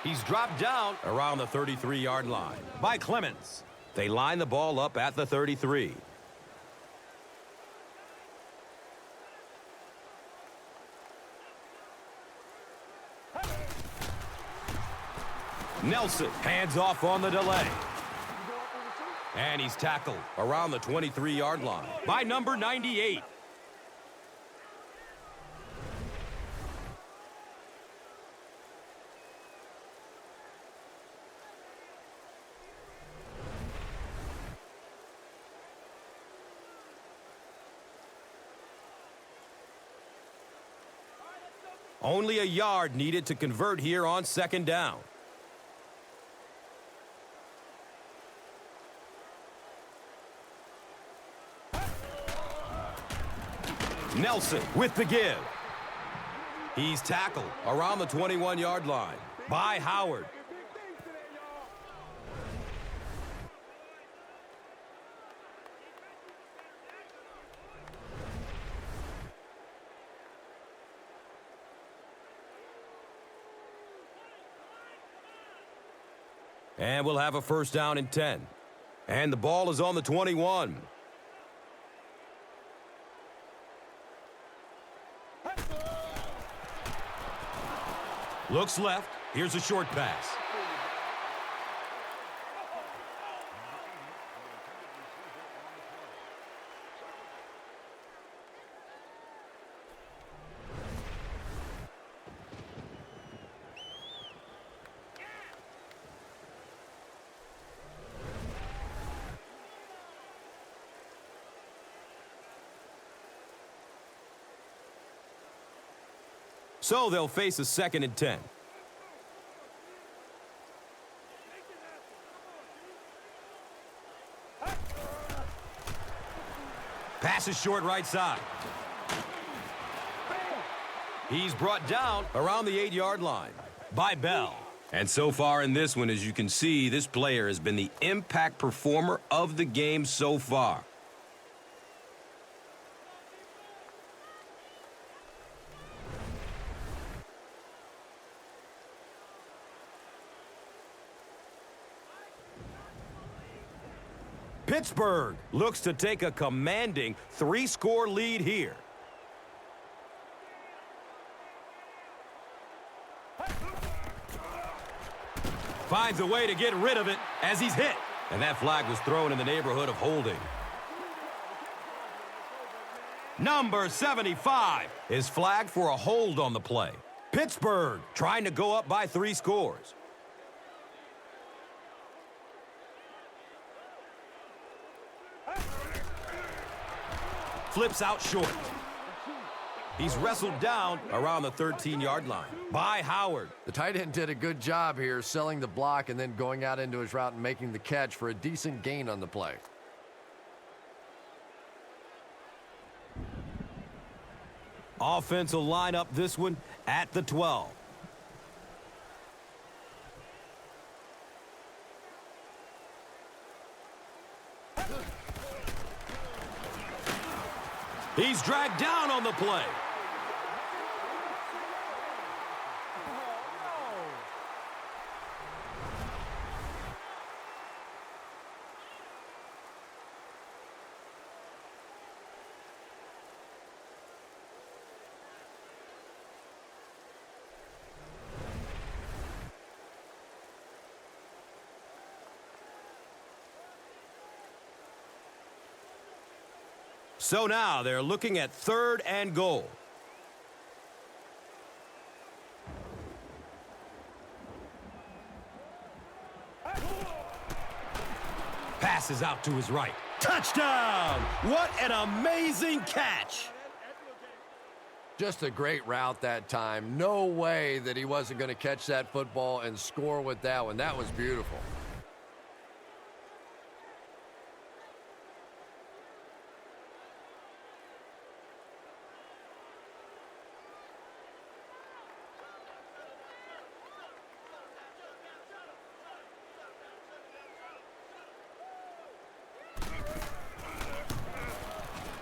He's dropped down around the 33-yard line by Clements. They line the ball up at the 33. Nelson hands off on the delay. And he's tackled around the 23-yard line by number 98. Only a yard needed to convert here on 2nd down. Nelson with the give. He's tackled around the 21-yard line by Howard. And we'll have a 1st down and 10. And the ball is on the 21. Looks left. Here's a short pass. So they'll face a 2nd and 10. Pass is short right side. He's brought down around the 8-yard line by Bell. And so far in this one, as you can see, this player has been the impact performer of the game so far. Pittsburgh looks to take a commanding 3-score lead here. Finds a way to get rid of it as he's hit. And that flag was thrown in the neighborhood of holding. Number 75 is flagged for a hold on the play. Pittsburgh trying to go up by 3 scores. Flips out short. He's wrestled down around the 13-yard line by Howard. The tight end did a good job here selling the block and then going out into his route and making the catch for a decent gain on the play. Offense will line up this one at the 12. He's dragged down on the play. So now they're looking at 3rd and goal. Passes out to his right. Touchdown! What an amazing catch! Just a great route that time. No way that he wasn't going to catch that football and score with that one. That was beautiful.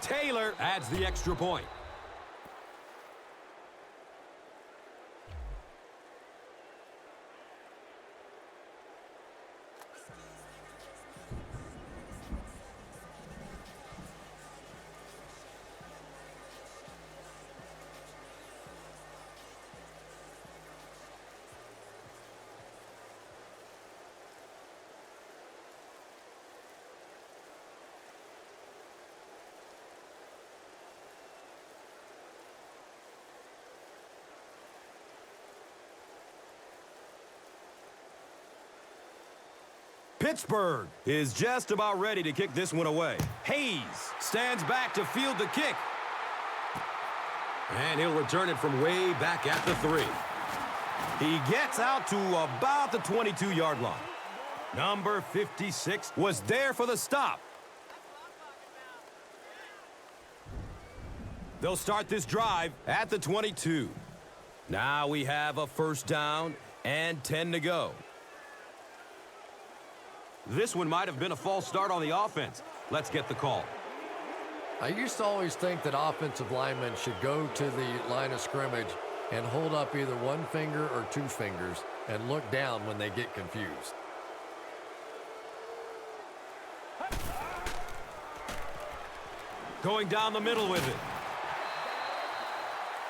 Taylor adds the extra point. Pittsburgh is just about ready to kick this one away. Hayes stands back to field the kick. And he'll return it from way back at the 3. He gets out to about the 22-yard line. Number 56 was there for the stop. They'll start this drive at the 22. Now we have a 1st down and 10 to go. This one might have been a false start on the offense. Let's get the call. I used to always think that offensive linemen should go to the line of scrimmage and hold up either 1 finger or 2 fingers and look down when they get confused. Going down the middle with it.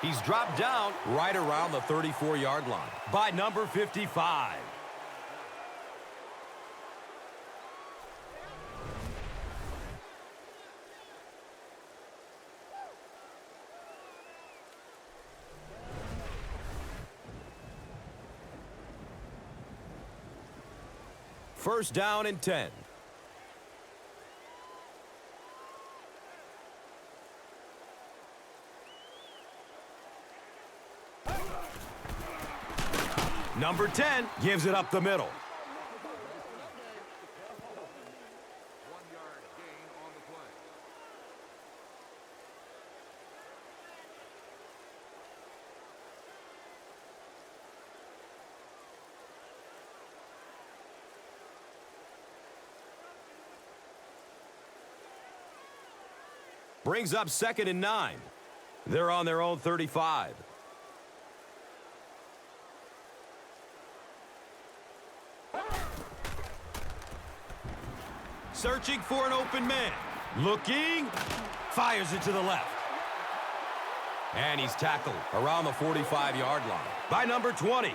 He's dropped down right around the 34-yard line by number 55. First down and 10. Number 10 gives it up the middle. 1 yard gain on the play. Brings up 2nd and 9. They're on their own 35. Searching for an open man. Looking. Fires it to the left. And he's tackled around the 45-yard line by number 20.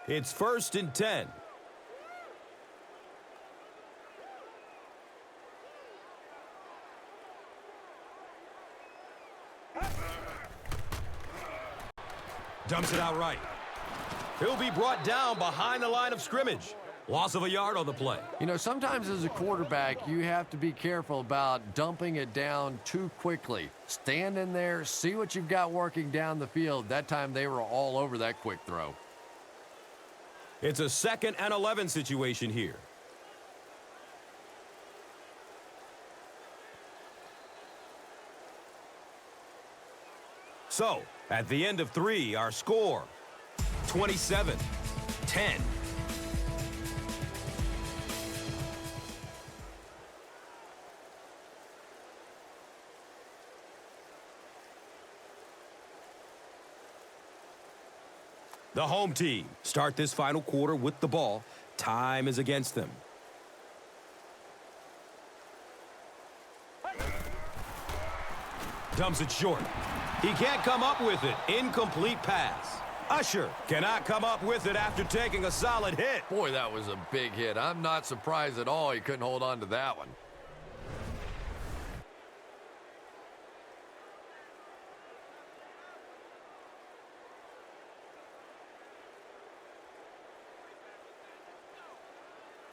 It's 1st and 10. Dumps it out right. He'll be brought down behind the line of scrimmage. Loss of a yard on the play. You know, sometimes as a quarterback, you have to be careful about dumping it down too quickly. Stand in there, see what you've got working down the field. That time they were all over that quick throw. It's a 2nd and 11 situation here. So, at the end of 3, our score, 27-10. The home team start this final quarter with the ball. Time is against them. Dumps it short. He can't come up with it. Incomplete pass. Usher cannot come up with it after taking a solid hit. Boy, that was a big hit. I'm not surprised at all he couldn't hold on to that one.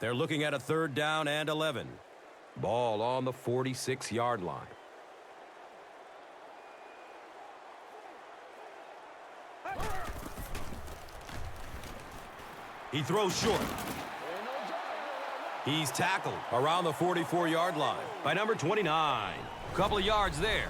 They're looking at a 3rd down and 11. Ball on the 46-yard line. He throws short. He's tackled around the 44-yard line by number 29. Couple of yards there.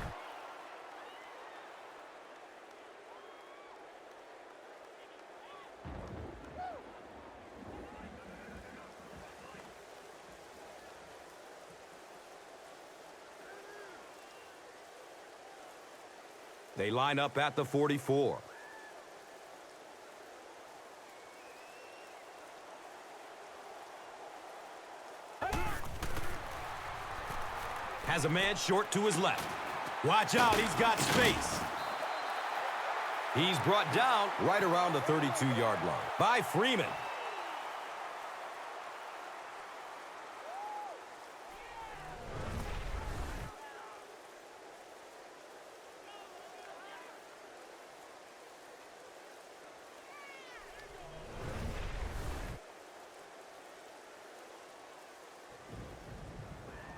They line up at the 44. Has a man short to his left. Watch out, he's got space. He's brought down right around the 32-yard line by Freeman.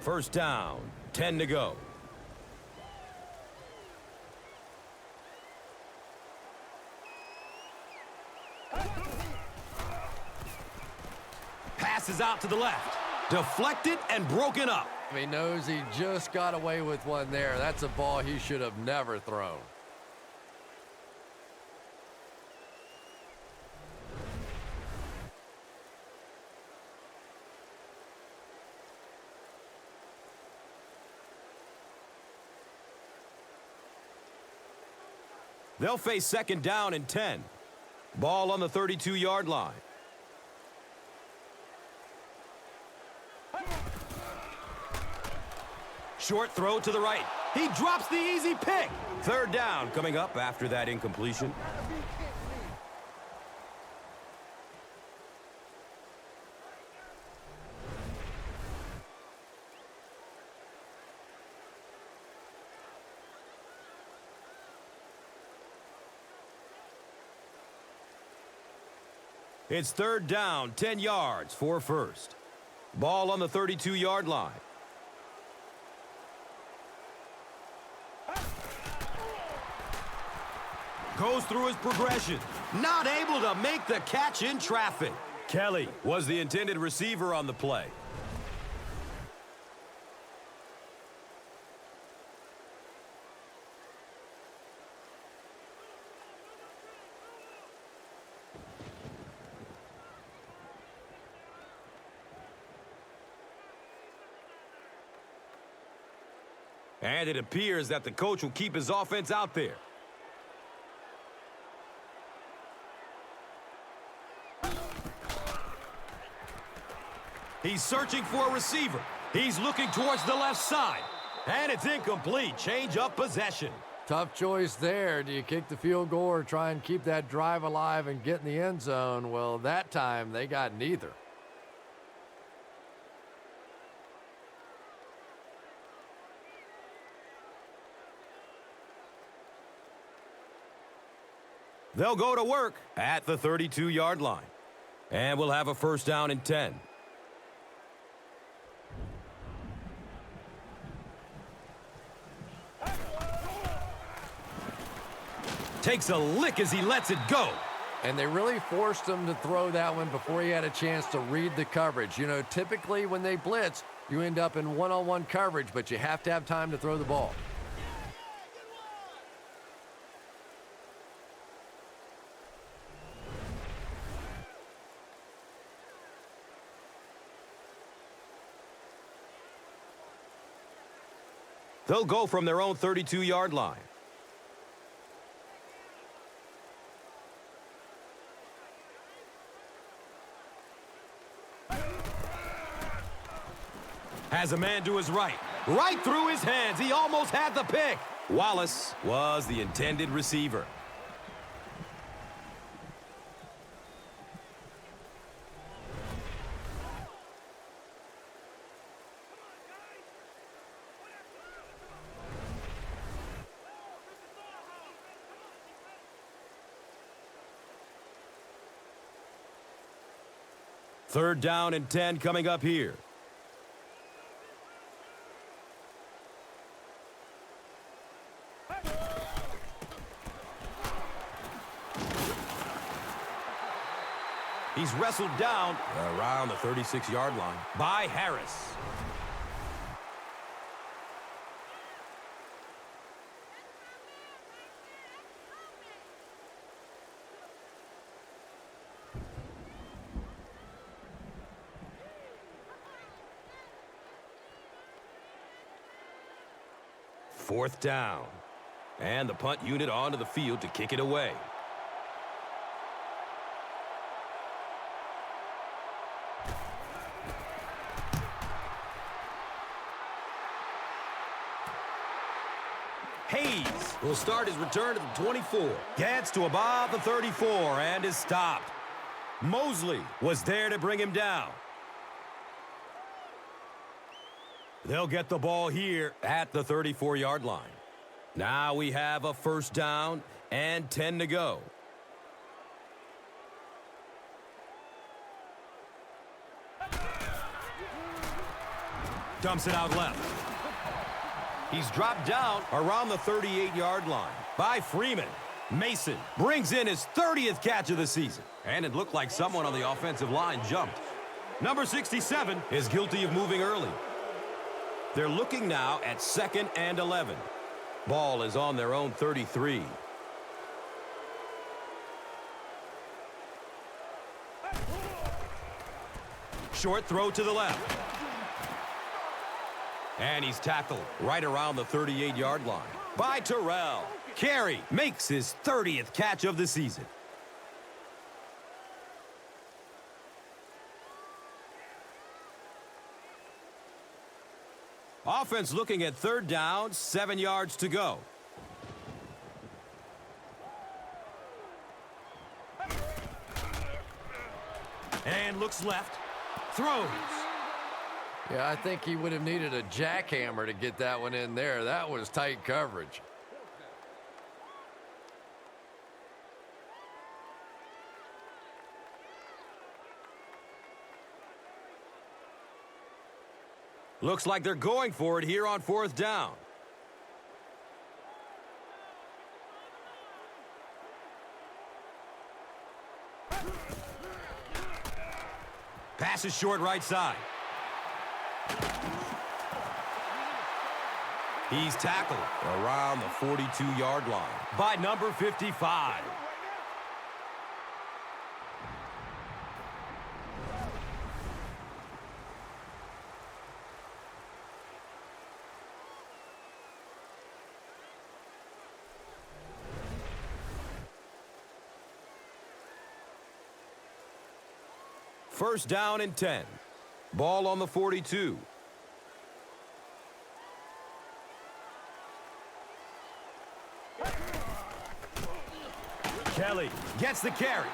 First down, 10 to go. Passes out to the left. Deflected and broken up. He knows he just got away with one there. That's a ball he should have never thrown. They'll face 2nd down and 10. Ball on the 32-yard line. Short throw to the right. He drops the easy pick. 3rd down coming up after that incompletion. It's 3rd down, 10 yards for first. Ball on the 32-yard line. Goes through his progression. Not able to make the catch in traffic. Kelly was the intended receiver on the play. And it appears that the coach will keep his offense out there. He's searching for a receiver. He's looking towards the left side. And it's incomplete. Change of possession. Tough choice there. Do you kick the field goal or try and keep that drive alive and get in the end zone? Well, that time they got neither. They'll go to work at the 32-yard line. And we'll have a first down and 10. Takes a lick as he lets it go. And they really forced him to throw that one before he had a chance to read the coverage. You know, typically when they blitz, you end up in one-on-one coverage, but you have to have time to throw the ball. They'll go from their own 32-yard line. Has a man to his right. Right through his hands. He almost had the pick. Wallace was the intended receiver. Third down and 10 coming up here. He's wrestled down around the 36-yard line by Harris. Fourth down. And the punt unit onto the field to kick it away. Hayes will start his return to the 24. Gets to about the 34 and is stopped. Mosley was there to bring him down. They'll get the ball here at the 34-yard line. Now we have a first down and 10 to go. Dumps it out left. He's dropped down around the 38-yard line by Freeman. Mason brings in his 30th catch of the season. And it looked like someone on the offensive line jumped. Number 67 is guilty of moving early. They're looking now at 2nd and 11. Ball is on their own 33. Short throw to the left. And he's tackled right around the 38-yard line by Terrell. Carey makes his 30th catch of the season. Offense looking at third down, 7 yards to go. And looks left. Throws. Yeah, I think he would have needed a jackhammer to get that one in there. That was tight coverage. Looks like they're going for it here on fourth down. Pass is short right side. He's tackled around the 42-yard line by number 55. First down and 10. Ball on the 42. Kelly gets the carry.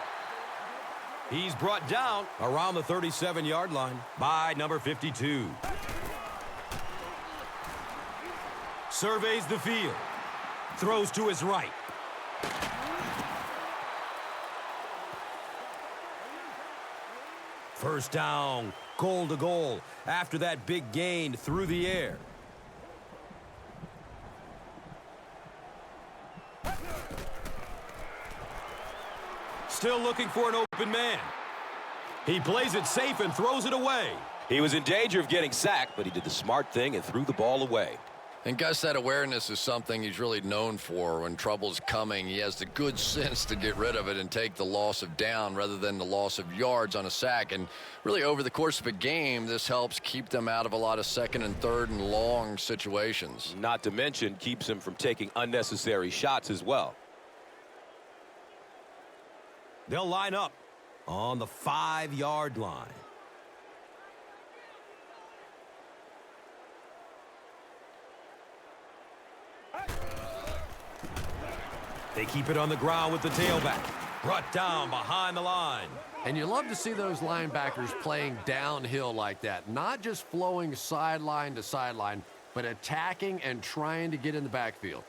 He's brought down around the 37-yard line by number 52. Surveys the field. Throws to his right. First down, goal to goal after that big gain through the air. Still looking for an open man. He plays it safe and throws it away. He was in danger of getting sacked, but he did the smart thing and threw the ball away. And Gus, that awareness is something he's really known for. When trouble's coming, he has the good sense to get rid of it and take the loss of down rather than the loss of yards on a sack. And really, over the course of a game, this helps keep them out of a lot of second and third and long situations. Not to mention, keeps him from taking unnecessary shots as well. They'll line up on the 5-yard line. They keep it on the ground with the tailback. Brought down behind the line. And you love to see those linebackers playing downhill like that. Not just flowing sideline to sideline, but attacking and trying to get in the backfield.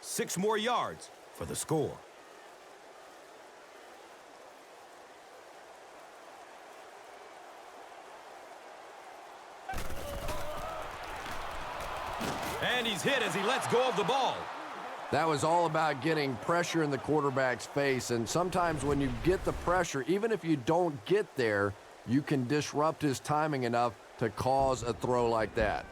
Six more yards for the score. And he's hit as he lets go of the ball. That was all about getting pressure in the quarterback's face, and sometimes when you get the pressure, even if you don't get there, you can disrupt his timing enough to cause a throw like that.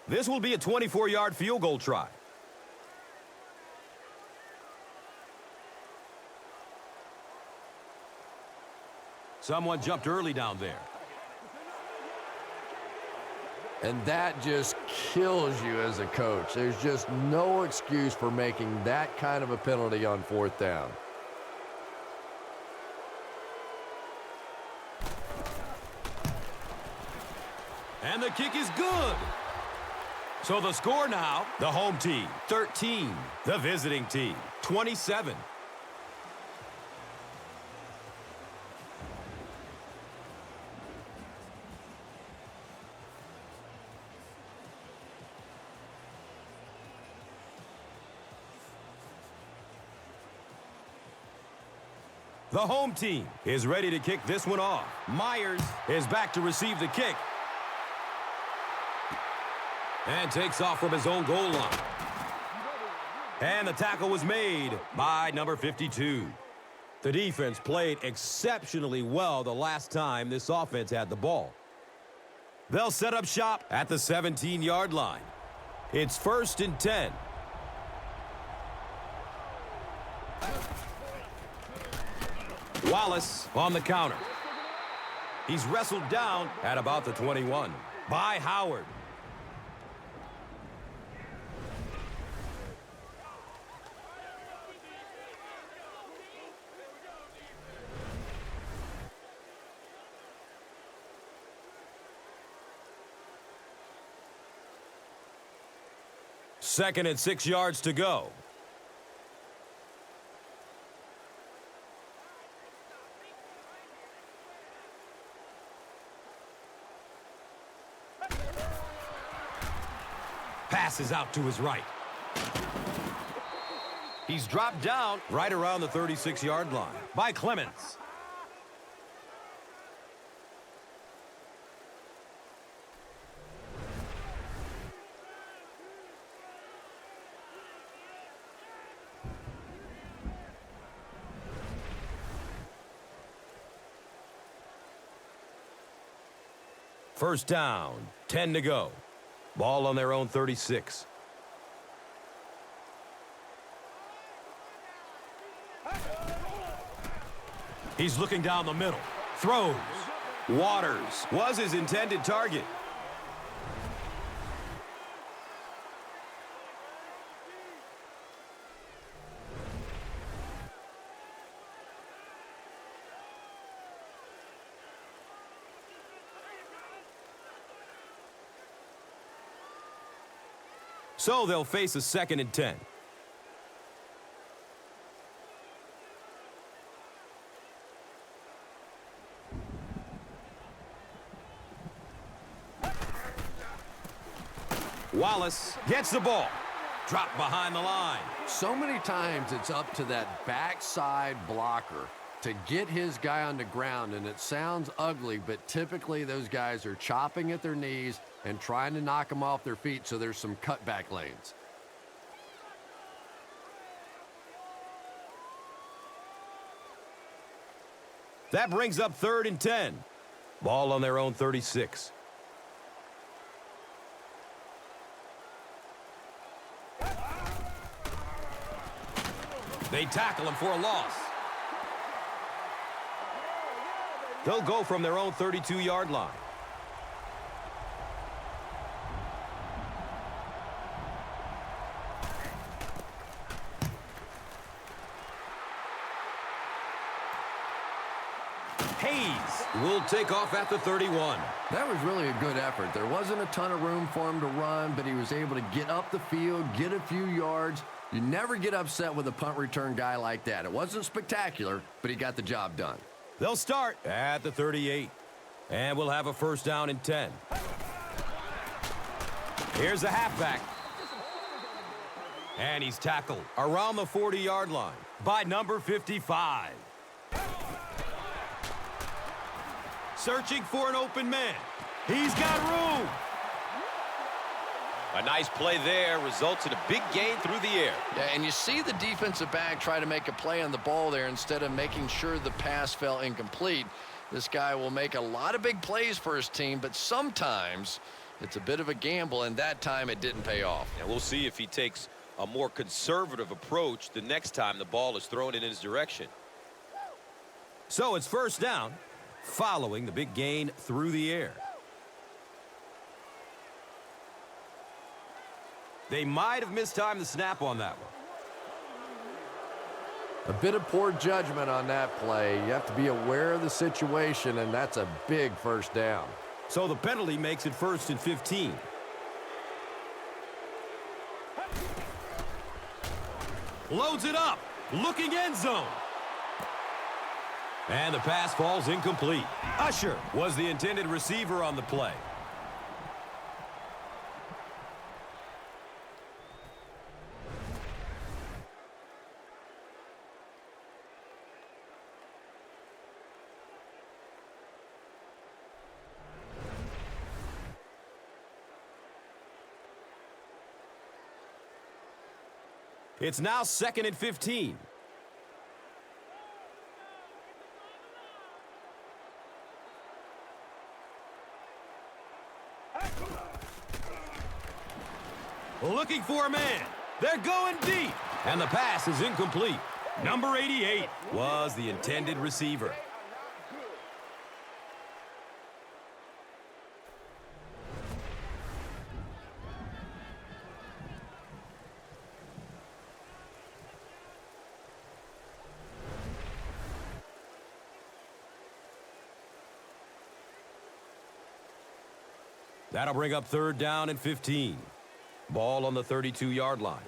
This will be a 24-yard field goal try. Someone jumped early down there. And that just kills you as a coach. There's just no excuse for making that kind of a penalty on fourth down. And the kick is good. So the score now, the home team, 13. The visiting team, 27. The home team is ready to kick this one off. Myers is back to receive the kick. And takes off from his own goal line. And the tackle was made by number 52. The defense played exceptionally well the last time this offense had the ball. They'll set up shop at the 17-yard line. It's 1st and 10. Wallace on the counter. He's wrestled down at about the 21 by Howard. Second and 6 yards to go. Passes out to his right. He's dropped down right around the 36-yard line by Clements. First down, 10 to go. Ball on their own 36. He's looking down the middle. Throws. Waters was his intended target. So they'll face a 2nd and 10. Wallace gets the ball. Dropped behind the line. So many times it's up to that backside blocker to get his guy on the ground, and it sounds ugly, but typically those guys are chopping at their knees and trying to knock them off their feet, so there's some cutback lanes. That brings up 3rd and 10. Ball on their own 36. They tackle him for a loss. They'll go from their own 32-yard line. Hayes will take off at the 31. That was really a good effort. There wasn't a ton of room for him to run, but he was able to get up the field, get a few yards. You never get upset with a punt return guy like that. It wasn't spectacular, but he got the job done. They'll start at the 38. And we'll have a 1st down and 10. Here's the halfback. And he's tackled around the 40-yard line by number 55. Searching for an open man. He's got room. A nice play there results in a big gain through the air. Yeah, and you see the defensive back try to make a play on the ball there instead of making sure the pass fell incomplete. This guy will make a lot of big plays for his team, but sometimes it's a bit of a gamble, and that time it didn't pay off. And we'll see if he takes a more conservative approach the next time the ball is thrown in his direction. So it's 1st down following the big gain through the air. They might have mistimed the snap on that one. A bit of poor judgment on that play. You have to be aware of the situation, and that's a big 1st down. So the penalty makes it 1st and 15. Loads it up. Looking end zone. And the pass falls incomplete. Usher was the intended receiver on the play. It's now 2nd and 15. Looking for a man. They're going deep. And the pass is incomplete. Number 88 was the intended receiver. That'll bring up 3rd down and 15. Ball on the 32-yard line.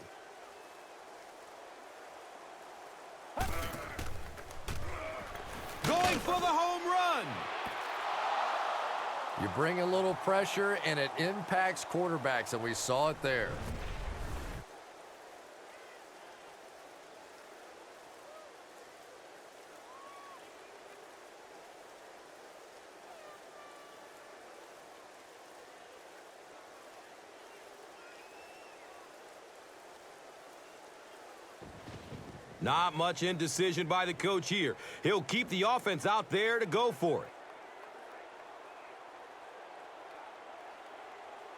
Going for the home run. You bring a little pressure, and it impacts quarterbacks, and we saw it there. Not much indecision by the coach here. He'll keep the offense out there to go for it.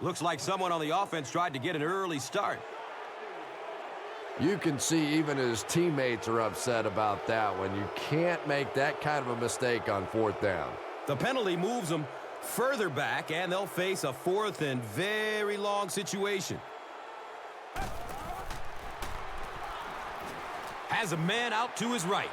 Looks like someone on the offense tried to get an early start. You can see even his teammates are upset about that one. You can't make that kind of a mistake on 4th down. The penalty moves them further back, and they'll face a 4th and very long situation. Has a man out to his right.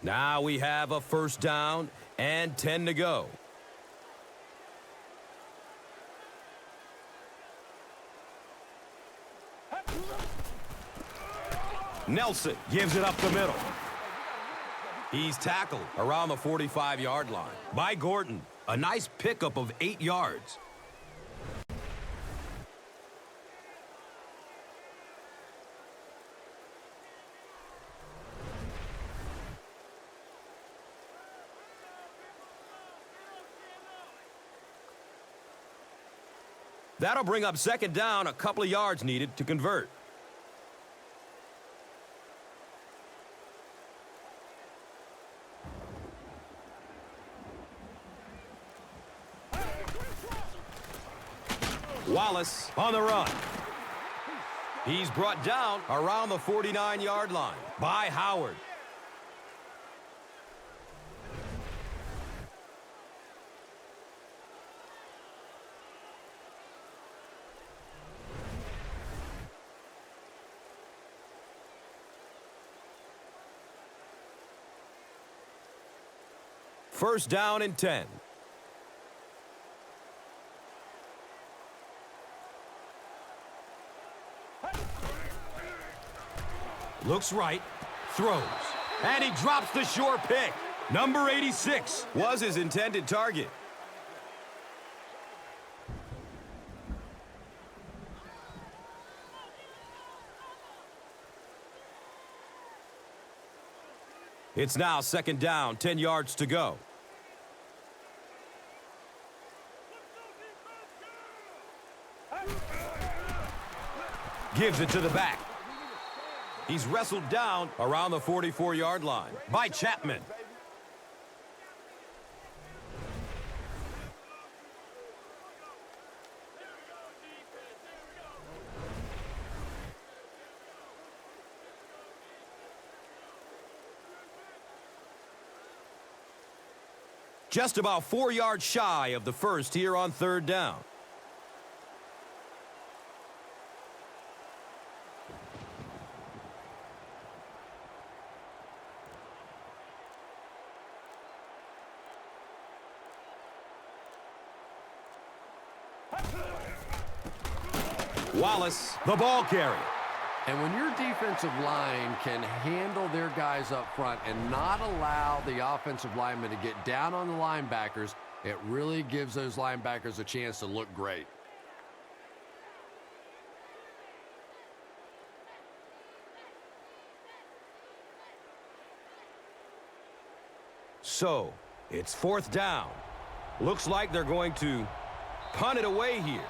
Now we have a first down and 10 to go. Nelson gives it up the middle. He's tackled around the 45-yard line by Gordon. A nice pickup of 8 yards. That'll bring up second down, a couple of yards needed to convert. Wallace on the run. He's brought down around the 49-yard line by Howard. First down and 10. Looks right, throws, and he drops the short pick. Number 86 was his intended target. It's now second down, 10 yards to go. Gives it to the back. He's wrestled down around the 44-yard line by Chapman. Just about 4 yards shy of the first here on third down. Wallace, the ball carrier. And when your defensive line can handle their guys up front and not allow the offensive linemen to get down on the linebackers, it really gives those linebackers a chance to look great. So, it's fourth down. Looks like they're going to punt it away here.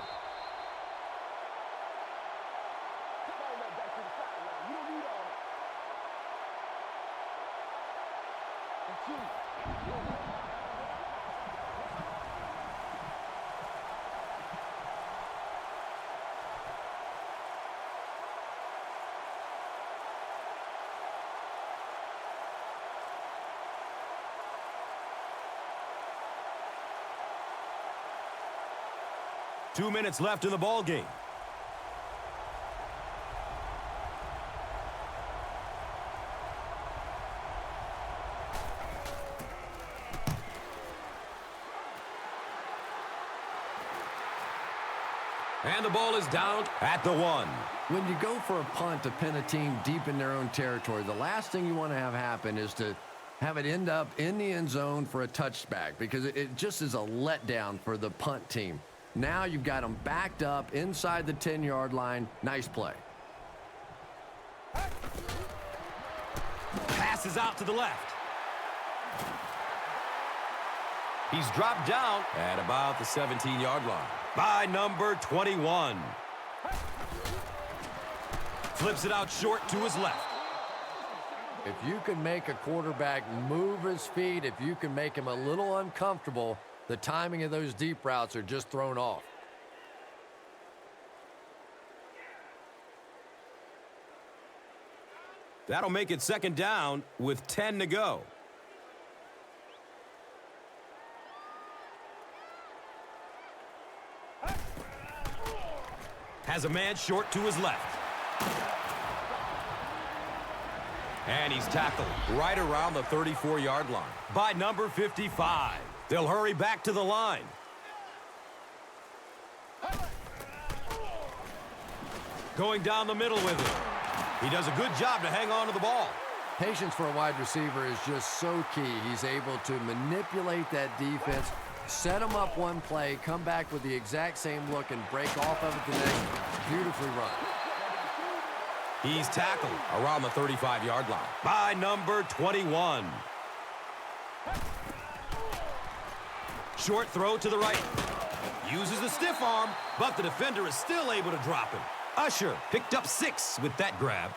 Two minutes left in the ball game. And the ball is down at the 1. When you go for a punt to pin a team deep in their own territory, the last thing you want to have happen is to have it end up in the end zone for a touchback, because it just is a letdown for the punt team. Now you've got them backed up inside the 10-yard line. Nice play. Passes out to the left. He's dropped down at about the 17-yard line by number 21. Flips it out short to his left. If you can make a quarterback move his feet, if you can make him a little uncomfortable, the timing of those deep routes are just thrown off. That'll make it second down with 10 to go. Has a man short to his left. And he's tackled right around the 34-yard line by number 55. They'll hurry back to the line. Going down the middle with it. He does a good job to hang on to the ball. Patience for a wide receiver is just so key. He's able to manipulate that defense, set them up one play, come back with the exact same look, and break off of it the next. Beautifully run. He's tackled around the 35-yard line by number 21. Short throw to the right. Uses the stiff arm, but the defender is still able to drop him. Usher picked up 6 with that grab.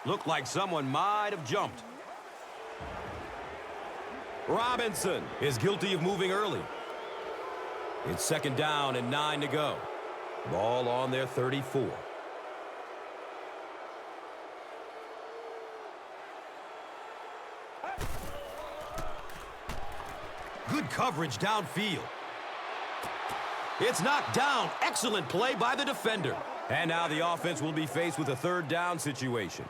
Looked like someone might have jumped. Robinson is guilty of moving early. It's second down and 9 to go. Ball on their 34. Good coverage downfield. It's knocked down. Excellent play by the defender. And now the offense will be faced with a third down situation.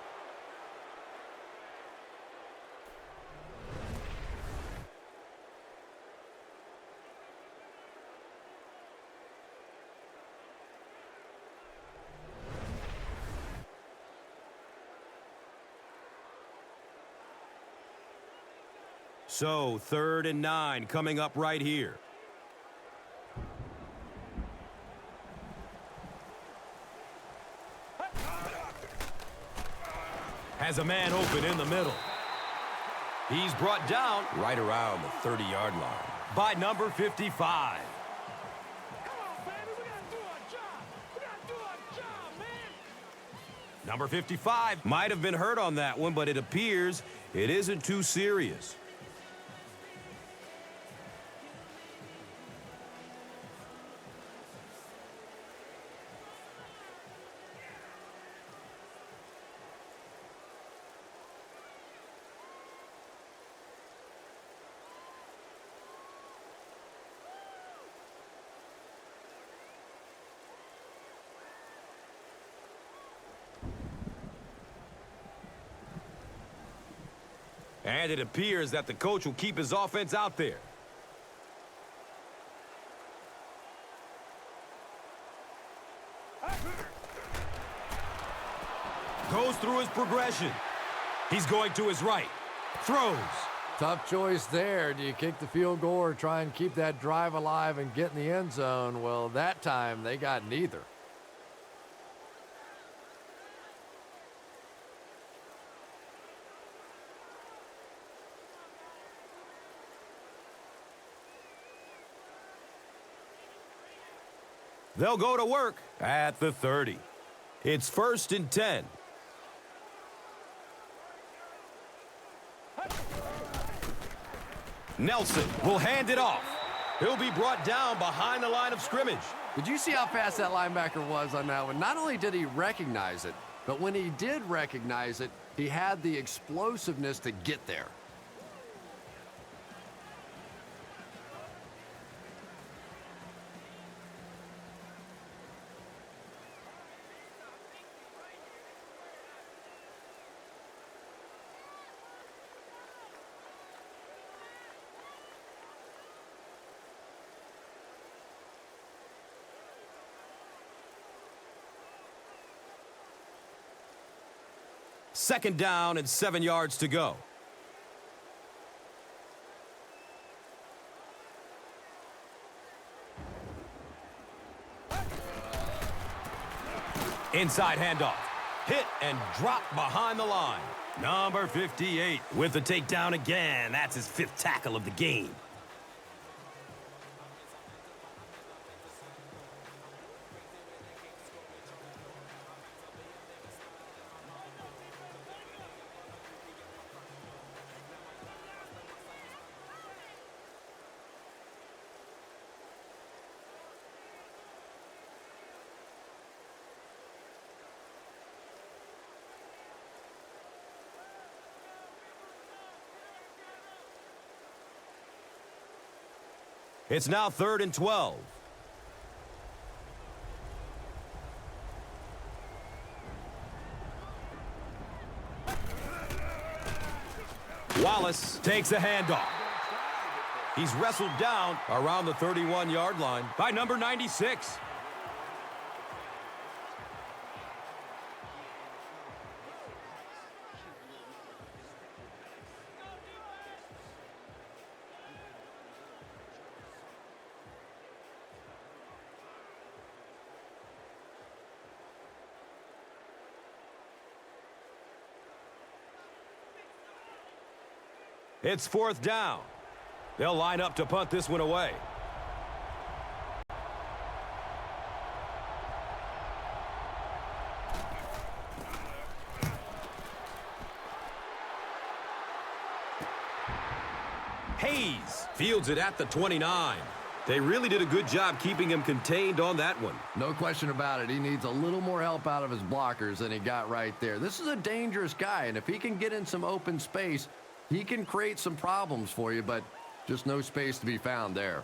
So, 3rd and 9 coming up right here. Has a man open in the middle. He's brought down right around the 30-yard line by number 55. Come on, baby. We got to do our job. We got to do our job, man. Number 55 might have been hurt on that one, but it appears it isn't too serious. And it appears that the coach will keep his offense out there. Goes through his progression. He's going to his right. Throws. Tough choice there. Do you kick the field goal or try and keep that drive alive and get in the end zone? Well, that time they got neither. They'll go to work at the 30. It's 1st and 10. Nelson will hand it off. He'll be brought down behind the line of scrimmage. Did you see how fast that linebacker was on that one? Not only did he recognize it, but when he did recognize it, he had the explosiveness to get there. Second down and 7 yards to go. Inside handoff. Hit and dropped behind the line. Number 58 with the takedown again. That's his 5th tackle of the game. It's now 3rd and 12. Wallace takes a handoff. He's wrestled down around the 31-yard line by number 96. It's fourth down. They'll line up to punt this one away. Hayes fields it at the 29. They really did a good job keeping him contained on that one. No question about it. He needs a little more help out of his blockers than he got right there. This is a dangerous guy, and if he can get in some open space, he can create some problems for you, but just no space to be found there.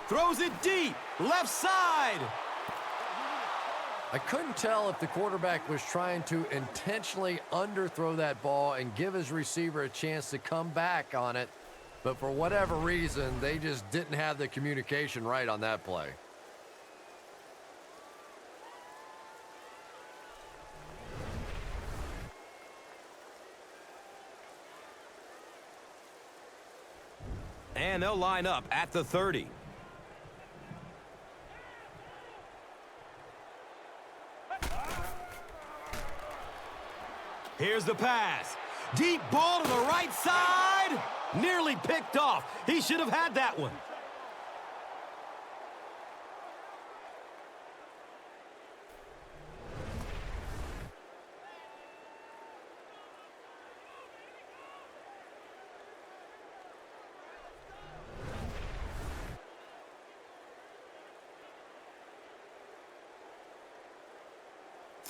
Throws it deep, left side. I couldn't tell if the quarterback was trying to intentionally underthrow that ball and give his receiver a chance to come back on it, but for whatever reason, they just didn't have the communication right on that play. And they'll line up at the 30. Here's the pass. Deep ball to the right side. Nearly picked off. He should have had that one.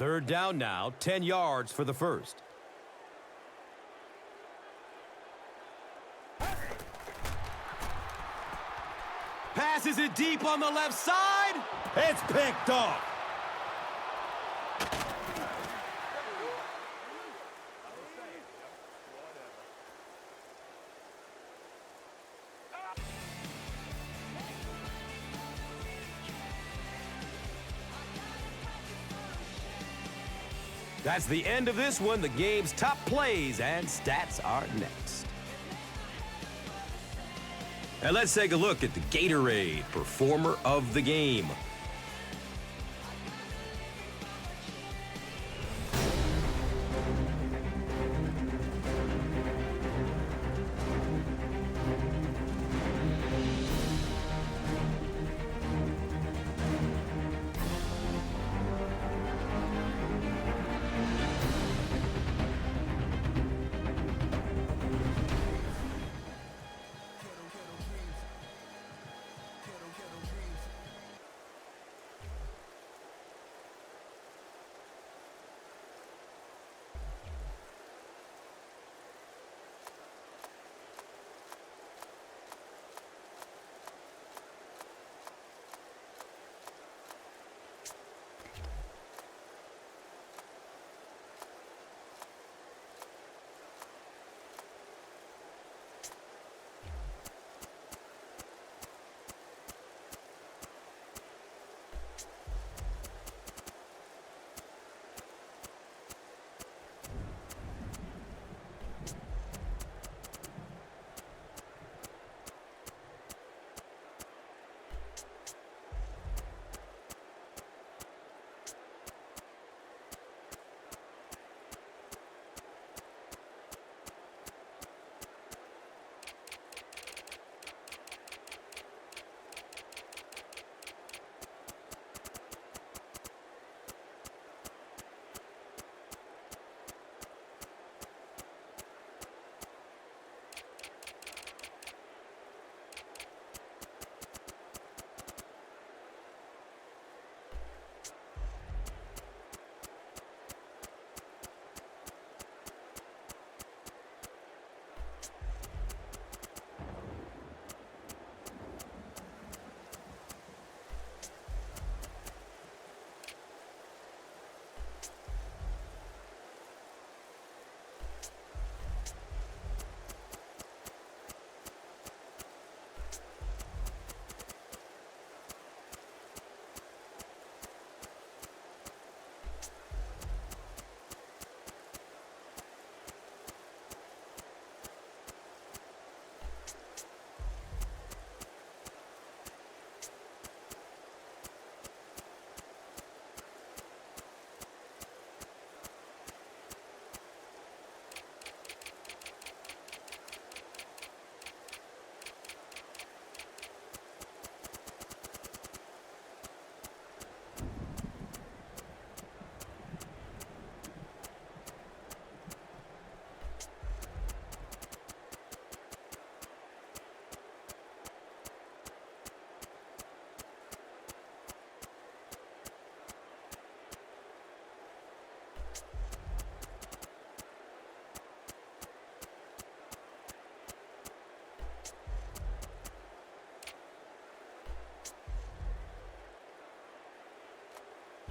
Third down now, 10 yards for the first. Passes it deep on the left side. It's picked off. That's the end of this one. The game's top plays and stats are next. And let's take a look at the Gatorade Performer of the Game.